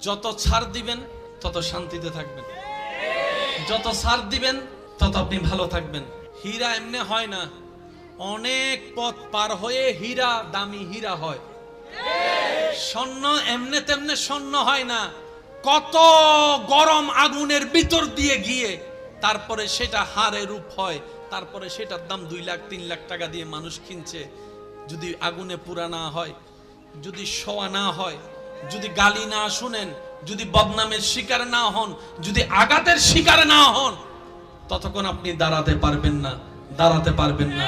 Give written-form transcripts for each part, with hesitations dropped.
যত ছাড় দিবেন তত শান্তিতে থাকবেন, যত ছাড় দিবেন তত আপনি ভালো থাকবেন। হীরা এমনি হয় না, অনেক পথ পার হয়ে হীরা দামি হীরা হয়। স্বর্ণ এমনি তেমনি স্বর্ণ হয় না, কত গরম আগুনের ভিতর দিয়ে গিয়ে তারপরে সেটা হারে রূপ হয়, তারপরে সেটার দাম 2 লাখ 3 লাখ টাকা দিয়ে মানুষ কিনছে। যদি আগুনে পুরা না হয়, যদি শোয়া না হয়, যদি গালি না শুনেন, যদি বদনামের শিকার না হন, যদি আঘাতের শিকার না হন, ততক্ষণ আপনি দাঁড়াতে পারবেন না, দাঁড়াতে পারবেন না।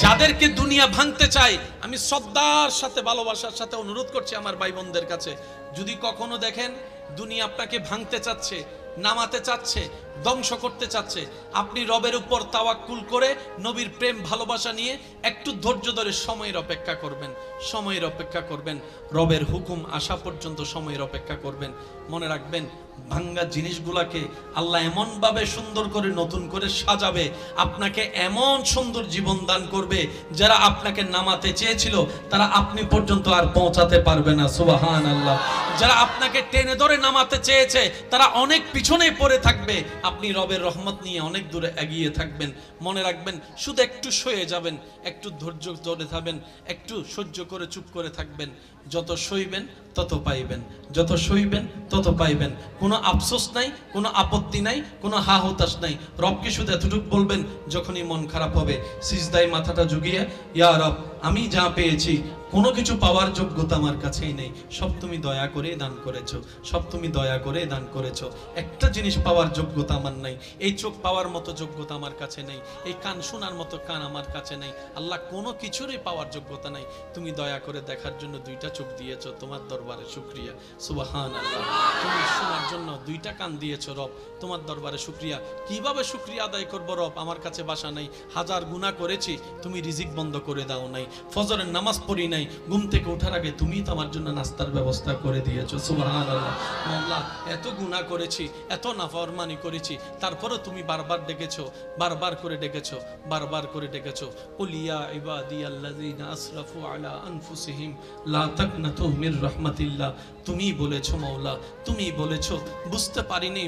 যাদেরকে দুনিয়া ভাঙতে চায়, আমি শ্রদ্ধার সাথে ভালোবাসার সাথে অনুরোধ করছি আমার ভাই বোনদের কাছে, যদি কখনো দেখেন দুনিয়া আপনাকে ভাঙতে চাচ্ছে, নামাতে চাচ্ছে, ধ্বংস করতে চাচ্ছে, আপনি রবের উপর তাওয়াক্কুল করে নবীর প্রেম ভালোবাসা নিয়ে একটু ধৈর্য ধরে সময়ের অপেক্ষা করবেন, সময়ের অপেক্ষা করবেন, রবের হুকুম আসা পর্যন্ত সময়ের অপেক্ষা করবেন। মনে রাখবেন, ভাঙ্গা জিনিসগুলাকে আল্লাহ এমন ভাবে সুন্দর করে নতুন করে সাজাবে, আপনাকে এমন সুন্দর জীবন দান করবে, যারা আপনাকে নামাতে চেয়েছিল তারা আপনি পর্যন্ত আর পৌঁছাতে পারবে না। সুবহানাল্লাহ। যারা আপনাকে টেনে ধরে নামাতে চেয়েছে তারা অনেক পিছনে পড়ে থাকবে, আপনি রবের রহমত নিয়ে অনেক দূরে এগিয়ে থাকবেন। মনে রাখবেন, শুধু একটু সয়ে যাবেন, একটু ধৈর্য ধরে থাকবেন, একটু সহ্য করে চুপ করে থাকবেন। যত সইবেন তত পাইবেন, যত সইবেন তত পাইবেন। কোনো আফসোস নাই, কোনো আপত্তি নাই, কোনো হা হতাশ নাই। রবকে শুধু এতটুকু বলবেন, যখনই মন খারাপ হবে সিজদায় মাথাটা ঝুঁকিয়ে, ইয়া রব, আমি যা পেয়েছি কোনো কিছু পাওয়ার যোগ্যতা আমার কাছেই নেই, সব তুমি দয়া করে দান করেছো, সব তুমি দয়া করে দান করেছো। একটা জিনিস পাওয়ার যোগ্যতা আমার নাই, এই চোখ পাওয়ার মতো যোগ্যতা আমার কাছে নেই, এই কান শোনার মতো কান আমার কাছে নেই। আল্লাহ, কোনো কিছুরই পাওয়ার যোগ্যতা নাই, তুমি দয়া করে দেখার জন্য 2টা চোখ দিয়েছো, তোমার দরবারে শুকরিয়া। সুবহানাল্লাহ। তুমি শোনার জন্য 2টা কান দিয়েছো রব, তোমার দরবারে শুকরিয়া। কিভাবে শুকরিয়া আদায় করবো রব? আমার কাছে ভাষা নাই। হাজার গুনাহ করেছি, তুমি রিজিক বন্ধ করে দাও নাই। ফজরের নামাজ পড়ি নাই, ঘুম থেকে ওঠার আগে তুমি তো আমার জন্য নাস্তার ব্যবস্থা করে দিয়েছো। সুবহানাল্লাহ। মাওলা, এত গুনাহ করেছি, এত নাফরমানি করেছি, তারপরে তুমি বারবার ডেকেছো, বারবার করে ডেকেছো, বারবার করে ডেকেছো। কুল ইয়া ইবাদিয়াল্লাযিনা আসরাফু আলা আনফুসিহিম লা তাকনাতু মির রাহমাতিল্লাহ। তুমি বলেছো মাওলা, তুমি বলেছো, বুঝতে পারিনি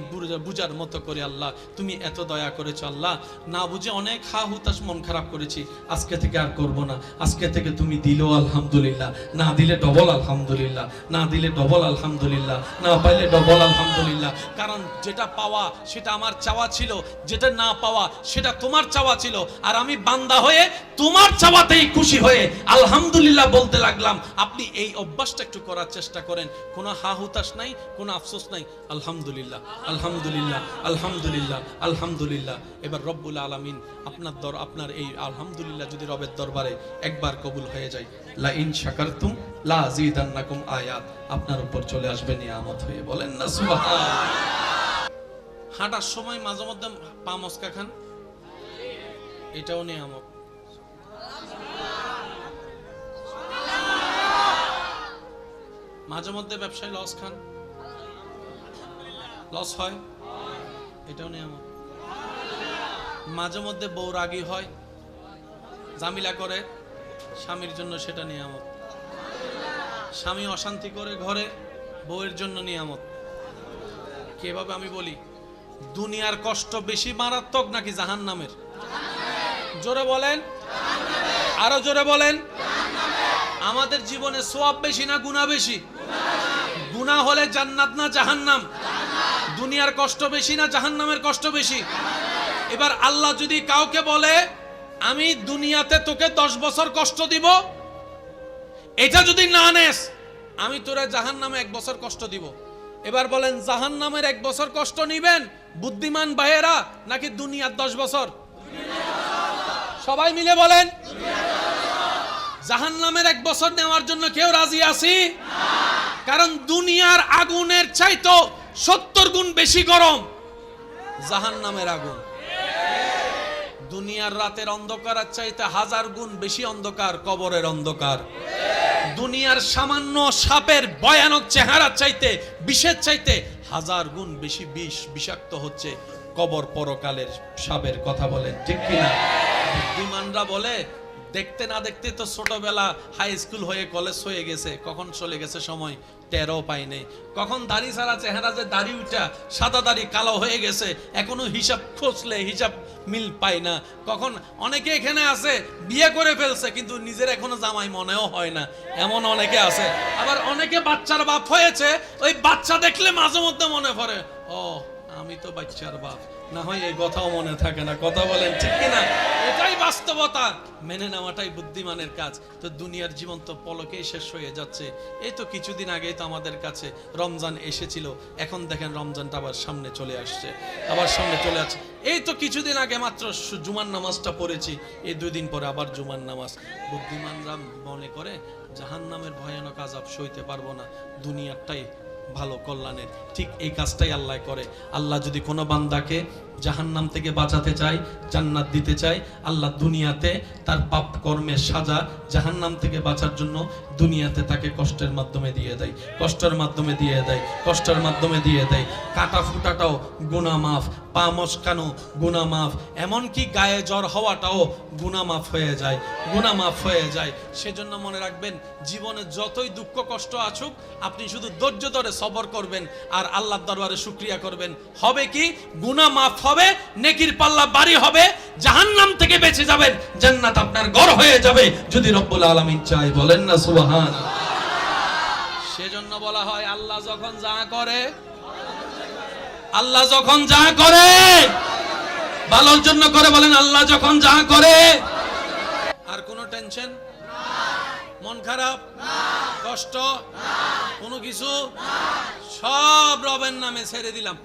বুঝার মতো করে আল্লাহ তুমি এত দয়া করেছো। আল্লাহ, না বুঝে অনেক হা হুতাশ মন খারাপ করেছি, আজকে থেকে আর করব না। আজকে থেকে তুমি দিলো আলহামদুলিল্লাহ, না দিলে ডবল আলহামদুলিল্লাহ, না দিলে ডবল আলহামদুলিল্লাহ, না পাইলে ডবল আলহামদুলিল্লাহ। কারণ যেটা পাওয়া সেটা আমার চাওয়া ছিল, যেটা না পাওয়া সেটা তোমার চাওয়া ছিল, আর আমি বান্দা হয়ে তোমার চাওয়াতেই খুশি হয়ে আলহামদুলিল্লাহ বলতে লাগলাম। আপনি এই অভ্যাসটা একটু করার চেষ্টা করেন, কোনো হা হুতাশ নাই, কোনো আফসোস নাই। আলহামদুলিল্লাহ, আলহামদুলিল্লাহ, আলহামদুলিল্লাহ, আলহামদুলিল্লাহ। এবার রব্বুল আলামিন আপনার এই আলহামদুলিল্লাহ যদি রবের দরবারে একবার কবুল হয়ে যায়, লা ইন শাকারতুম লা আযীদান্নাকুম আয়াত আপনার উপর চলে আসবে নিয়ামত হয়ে। বলেন না সুবহানাল্লাহ। হাঁটার সময় মাঝে মধ্যে পা মস্কা খান, এটাও নিয়ামত। মাঝে মধ্যে ব্যবসায় লস খান, লস হয়, এটাও নিয়ামত। মাঝে মধ্যে বউ রাগী হয়, জামিলা করে স্বামীর জন্য, সেটা নিয়ামত। স্বামী অশান্তি করে ঘরে, বউয়ের জন্য নিয়ামত। কিভাবে আমি বলি, দুনিয়ার কষ্ট বেশি মারাত্মক নাকি জাহান্নামের? জোরে বলেন, আরো জোরে বলেন। আমাদের জীবনে সওয়াব বেশি না গুনাহ বেশি? গুনাহ হলে জান্নাত না জাহান্নাম? দুনিয়ার কষ্ট বেশি না জাহান্নামের কষ্ট বেশি? এবার আল্লাহ যদি কাউকে বলে, আমি দুনিয়াতে তোকে 10 বছর কষ্ট দিব, এটা যদি না নেস আমি তোরে জাহান্নামে 1 বছর কষ্ট দিব। এবার বলেন, জাহান্নামের 1 বছর কষ্ট নিবেন বুদ্ধিমান ভাইয়েরা নাকি দুনিয়ার 10 বছর? সবাই মিলে বলেন। জাহান্নামের 1 বছর নেওয়ার জন্য কেউ রাজি আছি? কারণ দুনিয়ার আগুনের চাইতো 70 গুণ বেশি গরম জাহান্নামের আগুন। দুনিয়ার রাতের অন্ধকারের চাইতে 1000 গুণ বেশি অন্ধকার কবরের অন্ধকার। দুনিয়ার সামান্য সাপের ভয়ানক চেহারার চাইতে, বিষের চাইতে 1000 গুণ বেশি বিষাক্ত হচ্ছে কবর পরকালের সাপের। কথা বলেন ঠিক কিনা? বুদ্ধিমানরা বলে, দেখতে না দেখতে তো ছোটবেলা হাই স্কুল হয়ে কলেজ হয়ে গেছে, কখন চলে গেছে সময়। টেরও পাই নাই। কখন দাড়ি ছাড়া চেহারা যে দাড়ি উঠা সাদা দাড়ি কালো হয়ে গেছে, এখনো হিসাব খুঁজলে হিসাব মিল পাই না। কখন অনেকে এখানে আছে বিয়ে করে ফেলছে কিন্তু নিজের এখনো জামাই মনেও হয় না, এমন অনেকে আছে। আবার অনেকে বাচ্চার বাপ হয়েছে, ওই বাচ্চা দেখলে মাঝে মধ্যে মনে পড়ে, ও আমি তো বাচ্চার বাপ, না হয় এই কথাও মনে থাকে না। কথা বলেন ঠিক কিনা? এটাই বাস্তবতা, মেনে নেওয়াটাই বুদ্ধিমানের কাজ। তো দুনিয়ার জীবন তো পলকেই শেষ হয়ে যাচ্ছে। এই তো কিছুদিন আগেই তো আমাদের কাছে রমজান এসেছিল, এখন দেখেন রমজানটা আবার সামনে চলে আসছে, আবার সামনে চলে আসছে। এই তো কিছুদিন আগে মাত্র জুমার নামাজটা পড়েছি, এই 2 দিন পরে আবার জুমার নামাজ। বুদ্ধিমানরা মনে করে জাহান্নামের ভয়ানক আযাব সইতে পারবো না, দুনিয়াটাই ভালো কল্যাণের। ঠিক এই কাজটাই আল্লাহ করে। আল্লাহ যদি কোনো বান্দাকে জাহান্নাম থেকে বাঁচাতে চায়, জান্নাত দিতে চায়, আল্লাহ দুনিয়াতে তার পাপ কর্মের সাজা জাহান্নাম থেকে বাঁচার জন্য দুনিয়াতে তাকে কষ্টের মাধ্যমে দিয়ে দেয়, কষ্টের মাধ্যমে দিয়ে দেয়, কষ্টের মাধ্যমে দিয়ে দেয়। কাটা ফুটাটাও গুনাহ মাফ, পা মচকানো গুনাহ মাফ, এমনকি গায়ে জ্বর হওয়াটাও গুনাহ মাফ হয়ে যায়, গুনাহ মাফ হয়ে যায়। সেজন্য মনে রাখবেন, জীবনে যতই দুঃখ কষ্ট আসুক, আপনি শুধু ধৈর্য ধরে সবর করবেন আর আল্লাহর দরবারে শুকরিয়া করবেন। হবে কি? গুনাহ মাফ হবে, নেকির পাল্লা বাড়ি হবে, জাহান্নাম থেকে বেঁচে যাবেন, জান্নাত আপনার ঘর হয়ে যাবে যদি রব্বুল আলামিন চায়। বলেন না সুবহানাল্লাহ। সেজন্য বলা হয় আল্লাহ যখন যা করে, আল্লাহ যখন যা করে ভালোর জন্য করে। বলেন আল্লাহ যখন যা করে। আর কোনো টেনশন, মন খারাপ, কষ্ট, কোনো কিছু, সব রবের নামে ছেড়ে দিলাম।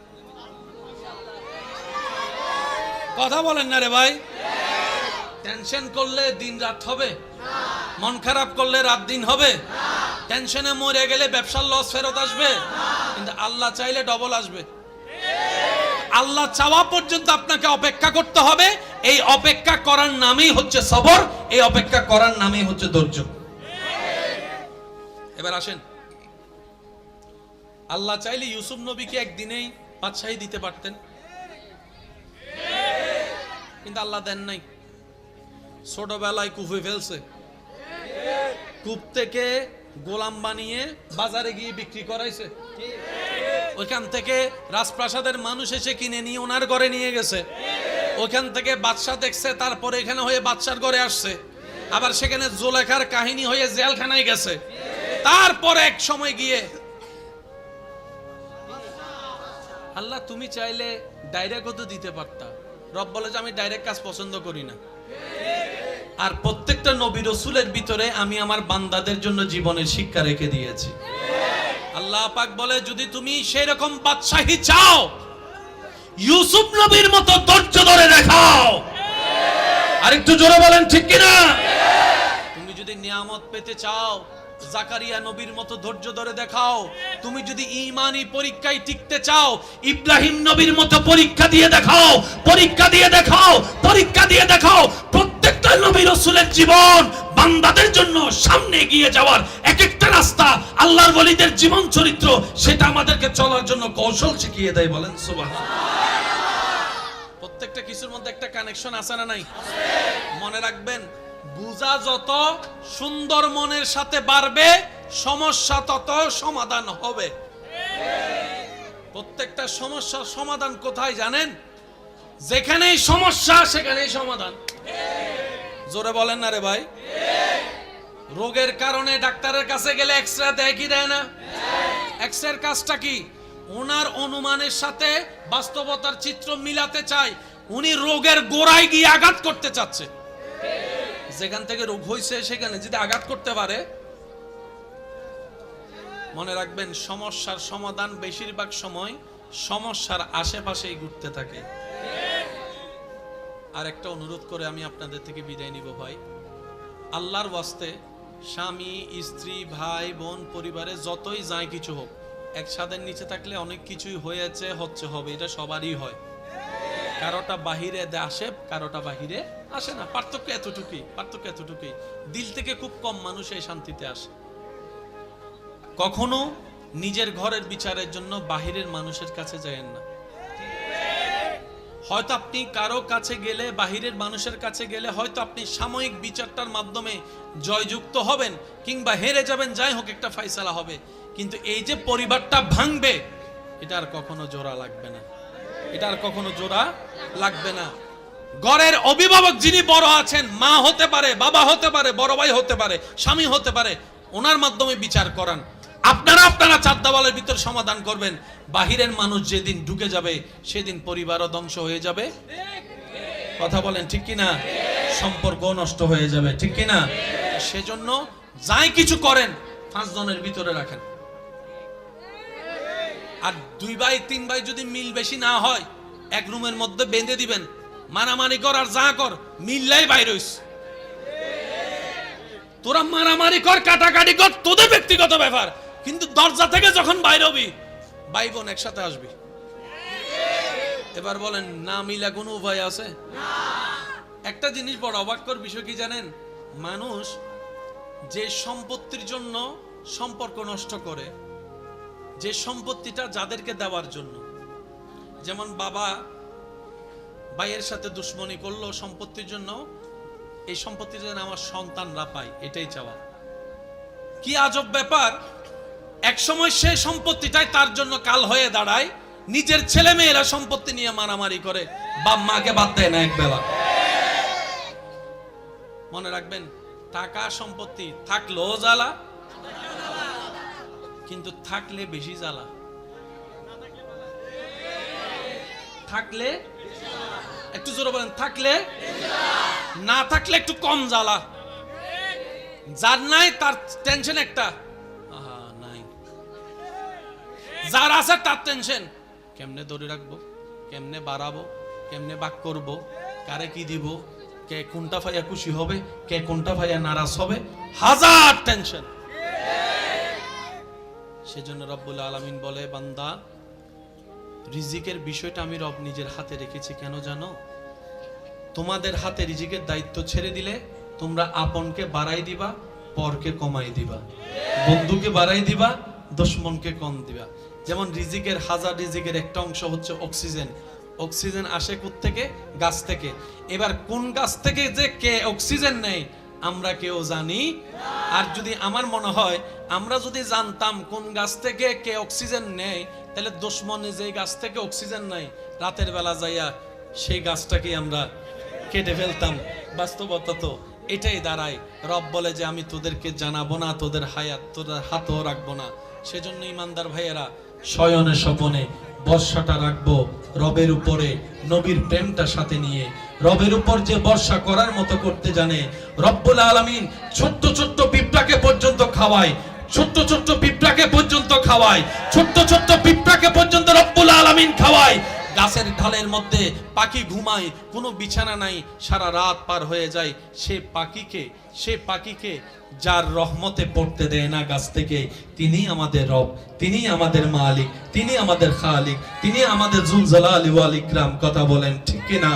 কথা বলেন না রে ভাই? টেনশন করলে দিন রাত হবে, মন খারাপ করলে রাত দিন হবে, টেনশনে মরে গেলে ব্যবসার লস ফেরত আসবে, কিন্তু আল্লাহ চাইলে ডবল আসবে। আল্লাহ চাওয়া পর্যন্ত আপনাকে অপেক্ষা করতে হবে। এই অপেক্ষা করার নামই হচ্ছে সবর, এই অপেক্ষা করার নামই হচ্ছে ধৈর্য। এবার আসেন, আল্লাহ চাইলে ইউসুফ নবীকে একদিনেই বাদশাহী দিতে পারতেন, কিন্তু আল্লাহ দেন নাই। ছোটবেলায় কূপে ফেলছে, কূপ থেকে গোলাম বানিয়ে বাজারে গিয়ে বিক্রি করাইছে, ওইখান থেকে রাজপ্রাসাদের মানুষ এসে কিনে নিয়ে ওনার ঘরে নিয়ে গেছে, ওইখান থেকে বাদশা দেখছে, তারপরে এখানে হয়ে বাদশার ঘরে আসছে, আবার সেখানে জুলেখার কাহিনী হয়ে জেলখানায় গেছে, তারপরে এক সময় গিয়ে আল্লাহ তুমি চাইলে ডাইরেক্ট তো দিতে পারতা। রব বলে যে আমি ডাইরেক্ট কাজ পছন্দ করি না, আর প্রত্যেকটা নবী রাসূলের ভিতরে আমি আমার বান্দাদের জন্য জীবনের শিক্ষা রেখে দিয়েছি। আল্লাহ পাক বলে যদি তুমি সেই রকম বাদশাহী চাও, ইউসুফ নবীর মতো ধৈর্য ধরে দেখাও। আরেকটু জোরে বলেন ঠিক কিনা? তুমি যদি নিয়ামত পেতে চাও, জাকারিয়া নবীর মতো ধৈর্য ধরে দেখাও। তুমি যদি ঈমানি পরীক্ষায় টিকতে চাও, ইব্রাহিম নবীর মতো পরীক্ষা দিয়ে দেখাও, পরীক্ষা দিয়ে দেখাও, পরীক্ষা দিয়ে দেখাও। প্রত্যেকটা নবী রাসূলের জীবন বান্দাদের জন্য সামনে এগিয়ে যাওয়ার এক একটা রাস্তা, আল্লাহর ওলিদের জীবন চরিত্র, সেটা আমাদেরকে চলার জন্য কৌশল শিখিয়ে দেয়। বলেন সুবহানাল্লাহ। প্রত্যেকটা কিছুর মধ্যে একটা কানেকশন আছে না নাই? মনে রাখবেন, বুঝা যত সুন্দর মনের সাথে বাড়বে, সমস্যা তত সমাধান হবে। প্রত্যেকটা সমস্যার সমাধান কোথায় জানেন? যেখানেই সমস্যা সেখানেই সমাধান। জোরে বলেন না রে ভাই? রোগের কারণে ডাক্তারের কাছে গেলে এক্সরে দেয় কি দেয় না? এক্সরের কাজটা কি? ওনার অনুমানের সাথে বাস্তবতার চিত্র মিলাতে চায়। উনি রোগের গোড়ায় গিয়ে আঘাত করতে চাচ্ছে। যেখান থেকে রোগ হয়েছে সেখানে যদি আঘাত করতে পারে, মনে রাখবেন সমস্যার সমাধান বেশিরভাগ সময় সমস্যার আশেপাশেই ঘুরতে থাকে। আর একটা অনুরোধ করে আমি আপনাদের থেকে বিদায় নিব ভাই, আল্লাহর ওয়াস্তে স্বামী স্ত্রী ভাই বোন পরিবারে যতই যায় কিছু হোক, এক ছাদের নিচে থাকলে অনেক কিছুই হয়েছে, হচ্ছে, হবে, এটা সবারই হয়। কারোটা বাহিরে আসে, কারোটা বাহিরে আসে না। পার্থক্য এতটুকুই, পার্থক্য এতটুকুই। দিল থেকে খুব কম মানুষ এই শান্তিতে আসে। কখনো নিজের ঘরের বিচারের জন্য বাহিরের মানুষের কাছে যায়েন না। হয়তো আপনি কারো কাছে গেলে, বাহিরের মানুষের কাছে গেলে হয়তো আপনি সাময়িক বিচারটার মাধ্যমে জয়যুক্ত হবেন কিংবা হেরে যাবেন, যাই হোক একটা ফয়সালা হবে, কিন্তু এই যে পরিবারটা ভাঙবে, এটা আর কখনো জোড়া লাগবে না, এটা আর কখনো জোড়া লাগবে না। ঘরের অভিভাবক যিনি বড় আছেন, মা হতে পারে, বাবা হতে পারে, বড় ভাই হতে পারে, স্বামী হতে পারে, ওনার মাধ্যমে বিচার করান। আপনারা চার দেওয়ালের ভিতর সমাধান করবেন। বাহিরের মানুষ যেদিন ঢুকে যাবে, সেদিন পরিবারও ধ্বংস হয়ে যাবে। কথা বলেন ঠিক কিনা? সম্পর্ক নষ্ট হয়ে যাবে, ঠিক কিনা? সেজন্য যাই কিছু করেন 5 জনের ভিতরে রাখেন। আর 2 ভাই 3 ভাই যদি মিল বেশি না হয়, এক রুমের মধ্যে বেঁধে দিবেন, মারামারি কর আর যা কর, মিললাই বাইর হইস। তোরা মারামারি কর, কাটাকাটি কর, তোদের ব্যক্তিগত ব্যাপার, কিন্তু দরজা থেকে যখন বাইর হবি, ভাই বোন একসাথে আসবি। এবার বলেন, না মিলা কোনো উপায় আছে? একটা জিনিস বড় অবাককর বিষয় কি জানেন? মানুষ যে সম্পত্তির জন্য সম্পর্ক নষ্ট করে, যে সম্পত্তিটা যাদেরকে দেওয়ার জন্য, যেমন বাবা ভাইয়ের সাথে দুশ্মনী করলো সম্পত্তির জন্য, এই সম্পত্তি যেন আমার সন্তানরা পায়, এটাই চাওয়া। কি আজব ব্যাপার! এক সময় সে সম্পত্তিটাই তার জন্য কাল হয়ে দাঁড়ায়। নিজের ছেলে মেয়েরা সম্পত্তি নিয়ে মারামারি করে, বাপ মাকে বাদ দেয় না একবেলা। মনে রাখবেন, টাকা সম্পত্তি থাকলেও জ্বালা, কিন্তু থাকলে বেশি জ্বালা। থাকলে একটু জোরে বলেন, থাকলে, না থাকলে একটু কম জ্বালা। যার নাই তার টেনশন একটা, আহা নাই। যার আছে তার টেনশন, কেমনে ধরে রাখবো, কেমনে বাড়াবো, কেমনে বাক করব, কারে কি দিব, কে কোনটা ভাইয়া খুশি হবে, কে কোনটা ভাইয়া নারাজ হবে, হাজার টেনশন। সেজন্য রব্বুল আলামিন বলে, বান্দা রিজিকের বিষয়টা আমি রব নিজের হাতে রেখেছি। কেন জানো? তোমাদের হাতে রিজিকের দায়িত্ব ছেড়ে দিলে তোমরা আপনকে বাড়াই দিবা, পরকে কমাই দিবা, বন্ধুকে বাড়াই দিবা, দুশমনকে কম দিবা। যেমন রিজিকের হাজার রিজিকের একটা অংশ হচ্ছে অক্সিজেন। অক্সিজেন আসে কোত্থেকে? গাছ থেকে। এবার কোন গাছ থেকে যে কে অক্সিজেন নেয় আমরা কেউ জানি? আর যদি আমার মনে হয় আমরা যদি জানতাম কোন গাছ থেকে কে অক্সিজেন নেয়, তাহলে দুশমনে যে গাছ থেকে অক্সিজেন নাই, রাতের বেলা যাইয়া সেই গাছটাকে আমরা কেটে ফেলতাম। বাস্তবতা তো এটাই দাঁড়ায়। রব বলে যে আমি তোদেরকে জানাবো না, তোদের হায়াত তোদের হাতও রাখবো না। সেজন্য ইমানদার ভাইয়েরা, শয়নে স্বপনে বর্ষাটা রাখবো রবের উপরে, নবীর প্রেমটা সাথে নিয়ে। রবের উপর যে বর্ষা করার মতো করতে জানে, রব্বুল আলামিন ছোট্ট ছোট্ট পিঁপড়াকে পর্যন্ত খাওয়ায়, ছোট্ট ছোট্ট পিঁপড়াকে পর্যন্ত খাওয়ায়, ছোট্ট ছোট্ট পিঁপড়াকে পর্যন্ত রব্বুল আলামিন খাওয়ায়। গাছের ঢালের মধ্যে পাখি ঘুমায়, কোনো বিছানা নাই, সারা রাত পার হয়ে যায়। সে পাখিকে যার রহমতে পড়তে দেয় না গাছ থেকে, তিনি আমাদের রব, তিনি আমাদের মালিক, তিনি আমাদের খালিক, তিনি আমাদের জুল জালালি ওয়াল ইকরাম। কথা বলেন ঠিক কিনা?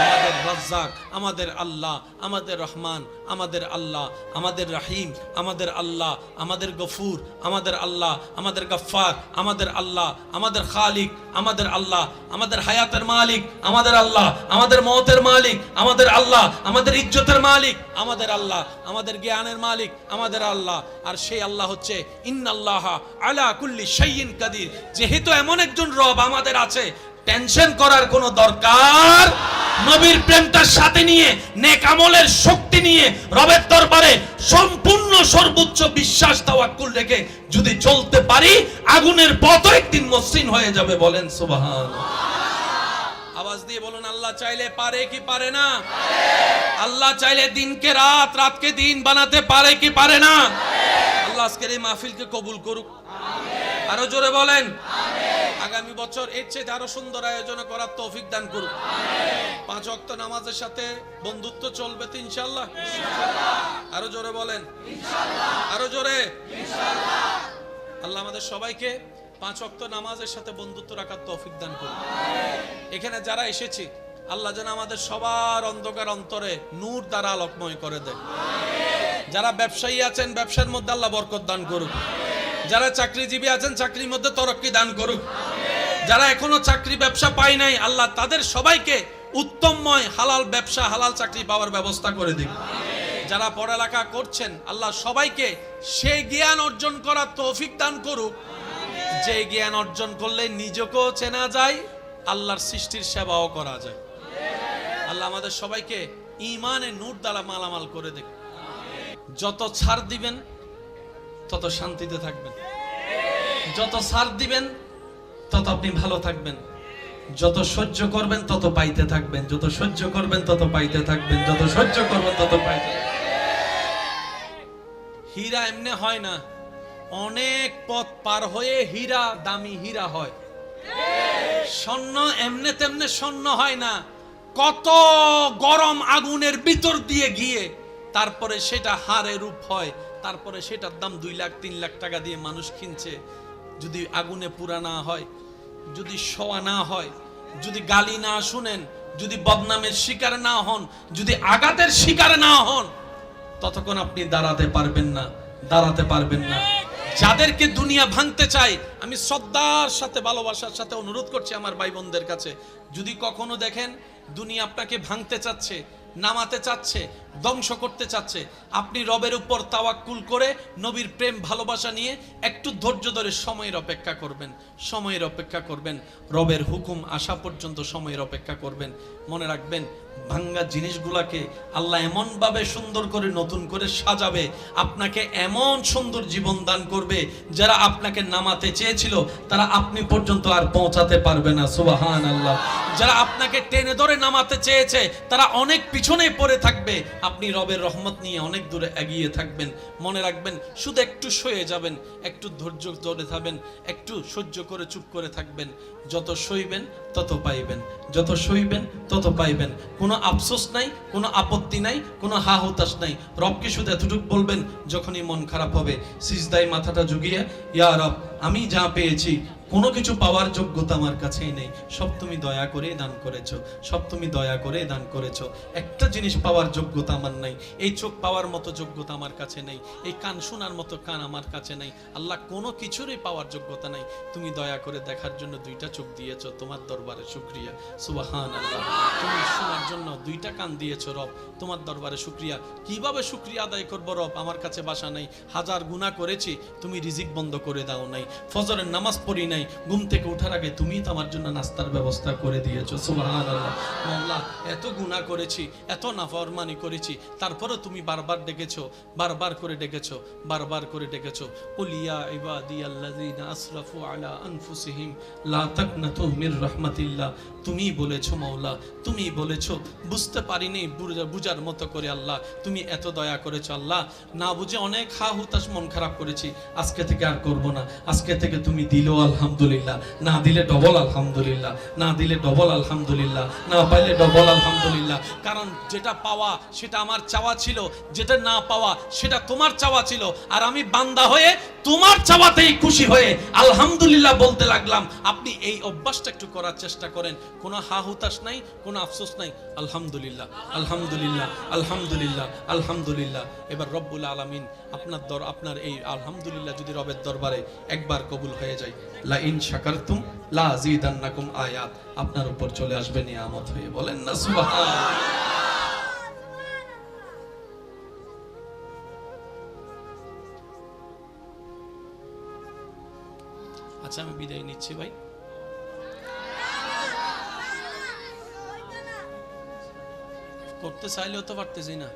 আমাদের রাজ্জাক, আমাদের আল্লাহ, আমাদের রহমান, আমাদের আল্লাহ, আমাদের রাহিম, আমাদের আল্লাহ, আমাদের গফুর, আমাদের আল্লাহ, আমাদের গফফার, আমাদের আল্লাহ, আমাদের খালিক, আমাদের আল্লাহ, আমাদের হায়াতের মালিক, আমাদের আল্লাহ, আমাদের মওতের মালিক, আমাদের আল্লাহ, আমাদের ইজ্জতের মালিক, আমাদের আল্লাহ, আমাদের জ্ঞানের মালিক, আমাদের আল্লাহ। আর সেই আল্লাহ হচ্ছে ইন্নাল্লাহা আলা কুল্লি শাইইন কাদির। যেহেতু এমন একজন রব আমাদের আছে, টেনশন করার কোনো দরকার। নবীর প্রেমটার সাথে নিয়ে, নেক আমলের শক্তি নিয়ে, রবের দরবারে সম্পূর্ণ সর্বোচ্চ বিশ্বাস তাওয়াক্কুল রেখে যদি চলতে পারি, আগুনের পথও একদিন মসৃণ হয়ে যাবে। বলেন সুবহানাল্লাহ। আওয়াজ দিয়ে বলুন, আল্লাহ চাইলে পারে কি পারে না? আল্লাহ চাইলে দিনকে রাত, রাতকে দিন বানাতে পারে কি পারে না? আল্লাহ আজকের এই মাহফিলকে কবুল করুক। আরো জোরে বলেন আগামী বছর এর চেয়ে আরো সুন্দর আয়োজন করার তৌফিক দান করুক। 5 ওয়াক্ত নামাজের সাথে বন্ধুত্ব চলবে তো ইনশাআল্লাহ। আরো জোরে বলেন ইনশাআল্লাহ। আরো জোরে ইনশাআল্লাহ। আল্লাহ আমাদের সবাইকে 5 ওয়াক্ত নামাজের সাথে বন্ধুত্ব রাখার তৌফিক দান করুক। এখানে যারা এসেছি, আল্লাহ যেন আমাদের সবার অন্ধকার অন্তরে নূর দ্বারা আলোকময় করে দেয়। যারা ব্যবসায়ী আছেন, ব্যবসার মধ্যে আল্লাহ বরকত দান করুক। যারা চাকরিজীবী আছেন, চাকরির মধ্যে তরক্কি দান করুক। যারা এখনো চাকরি ব্যবসা পায় নাই, আল্লাহ তাদের সবাইকে উত্তমময় হালাল ব্যবসা, হালাল চাকরি পাওয়ার ব্যবস্থা করে দিক। যারা পড়ালেখা করছেন আল্লাহ সবাইকে সেই জ্ঞান অর্জন করার তৌফিক দান করুক, যে জ্ঞান অর্জন করলে নিজেকেও চেনা যায়, আল্লাহর সৃষ্টির সেবাও করা যায়। আল্লাহ আমাদের সবাইকে ঈমানে নূর দ্বারা মালামাল করে দেখ। যত ছাড় দিবেন তত শান্তিতে থাকবেন, যত ছাড় দিবেন তত আপনি ভালো থাকবেন, যত সহ্য করবেন তত পাইতে থাকবেন, যত সহ্য করবেন তত পাইতে থাকবেন, যত সহ্য করবেন তত পাইতে। হীরা এমনি হয় না, অনেক পথ পার হয়ে হীরা দামি হীরা হয়। স্বর্ণ এমনে তেমনে স্বর্ণ হয় না, কত গরম আগুনের ভিতর দিয়ে গিয়ে তারপরে সেটা হারে রূপ হয়, তারপরে সেটার দাম 2 লাখ 3 লাখ টাকা দিয়ে মানুষ কিনছে। যদি আগুনে পুরা না হয়, যদি শোয়া না হয়, যদি গালি না শুনেন, যদি বদনামের শিকার না হন, যদি আঘাতের শিকার না হন, ততক্ষণ আপনি দাঁড়াতে পারবেন না, দাঁড়াতে পারবেন না। যাদেরকে দুনিয়া ভাঙতে চায় আমি শ্রদ্ধার সাথে ভালোবাসার সাথে অনুরোধ করছি আমার ভাই বোনদের কাছে, যদি কখনো দেখেন দুনিয়া আপনাকে ভাঙতে চাচ্ছে, নামাতে চাচ্ছে, ধ্বংস করতে চাচ্ছে, আপনি রবের উপর তাওয়াক্কুল করে নবীর প্রেম ভালোবাসা নিয়ে একটু ধৈর্য ধরে সময়ের অপেক্ষা করবেন, সময়ের অপেক্ষা করবেন, রবের হুকুম আসা পর্যন্ত সময়ের অপেক্ষা করবেন। মনে রাখবেন ভাঙ্গা জিনিসগুলাকে আল্লাহ এমন ভাবে সুন্দর করে নতুন করে সাজাবে, আপনাকে এমন সুন্দর জীবন দান করবে, যারা আপনাকে নামাতে চেয়েছিল তারা আপনি পর্যন্ত আর পৌঁছাতে পারবে না। সুবহানাল্লাহ। যারা আপনাকে টেনে ধরে নামাতে চেয়েছে তারা অনেক পিছনে পড়ে থাকবে, আপনি রবের রহমত নিয়ে অনেক দূরে এগিয়ে থাকবেন। মনে রাখবেন শুধু একটু সয়ে যাবেন, একটু ধৈর্য ধরে থাকবেন, একটু সহ্য করে চুপ করে থাকবেন। যত সইবেন তত পাইবেন, যত সইবেন তত পাইবেন। কোনো আফসোস নাই, কোনো আপত্তি নাই, কোনো হা হতাশ নাই। রবকে শুধু এতটুকু বলবেন যখনই মন খারাপ হবে, সিজদায় মাথাটা ঝুঁকিয়ে, ইয়া রব আমি যা পেয়েছি কোনো কিছু পাওয়ার যোগ্যতা আমার কাছেই নেই, সব তুমি দয়া করে দান করেছো, সব তুমি দয়া করে দান করেছো। একটা জিনিস পাওয়ার যোগ্যতা আমার নাই, এই চোখ পাওয়ার মতো যোগ্যতা আমার কাছে নেই, এই কান শোনার মতো কান আমার কাছে নেই। আল্লাহ কোনো কিছুরই পাওয়ার যোগ্যতা নাই, তুমি দয়া করে দেখার জন্য 2টা চোখ দিয়েছো, তোমার দরবারে শুকরিয়া। সুবহানাল্লাহ। তুমি শোনার জন্য 2টা কান দিয়েছো রব, তোমার দরবারে শুকরিয়া। কিভাবে শুকরিয়া আদায় করবো রব, আমার কাছে বাসা নাই, হাজার গুনাহ করেছি, তুমি রিজিক বন্ধ করে দাও নাই, ফজরের নামাজ পড়ি নাই, ঘুম থেকে ওঠার আগে তুমি তো আমার জন্য নাস্তার ব্যবস্থা করে দিয়েছো। সুবহানাল্লাহ। আল্লাহ এত গুনাহ করেছি, এত নাফরমানি করেছি, তারপরেও তুমি বারবার ডেকেছো, বারবার করে ডেকেছো, বারবার করে ডেকেছো। কুল ইয়া ইবাদিয়াল্লাযিনা আসরাফু আলা আনফুসিহিম লা তাকনাতু মির রাহমাতিল্লাহ। তুমি বলেছো মাওলা, তুমি বলেছো, বুঝতে পারিনি বুঝার মতো করে আল্লাহ তুমি এত দয়া করেছো। আল্লাহ না বুঝে অনেক হা হুতাশ মন খারাপ করেছি, আজকে থেকে আর করব না। আজকে থেকে তুমি দিলো আলহামদুলিল্লাহ, না দিলে ডবল আলহামদুলিল্লাহ, না দিলে ডবল আলহামদুলিল্লাহ, না পাইলে ডবল আলহামদুলিল্লাহ। কারণ যেটা পাওয়া সেটা আমার চাওয়া ছিল, যেটা না পাওয়া সেটা তোমার চাওয়া ছিল, আর আমি বান্দা হয়ে তোমার চাওয়াতেই খুশি হয়ে আলহামদুলিল্লাহ বলতে লাগলাম। আপনি এই অভ্যাসটা একটু করার চেষ্টা করেন, কোনো হা হুতাশ নাই, কোনো আফসোস নাই। আলহামদুলিল্লাহ, আলহামদুলিল্লাহ, আলহামদুলিল্লাহ, আলহামদুলিল্লাহ। এবার রব্বুল আলামিন আপনার এই আলহামদুলিল্লাহ যদি রবের দরবারে একবার কবুল হয়ে যায়, লা ইন শাকারতুম লা আযীদান্নাকুম আয়াত আপনার উপর চলে আসবে নিয়ামত হয়ে। বলেন না সুবহানাল্লাহ। আচ্ছা আমি বিদায় নিচ্ছি ভাই। করতে চাইলেও তো পারতেছি না।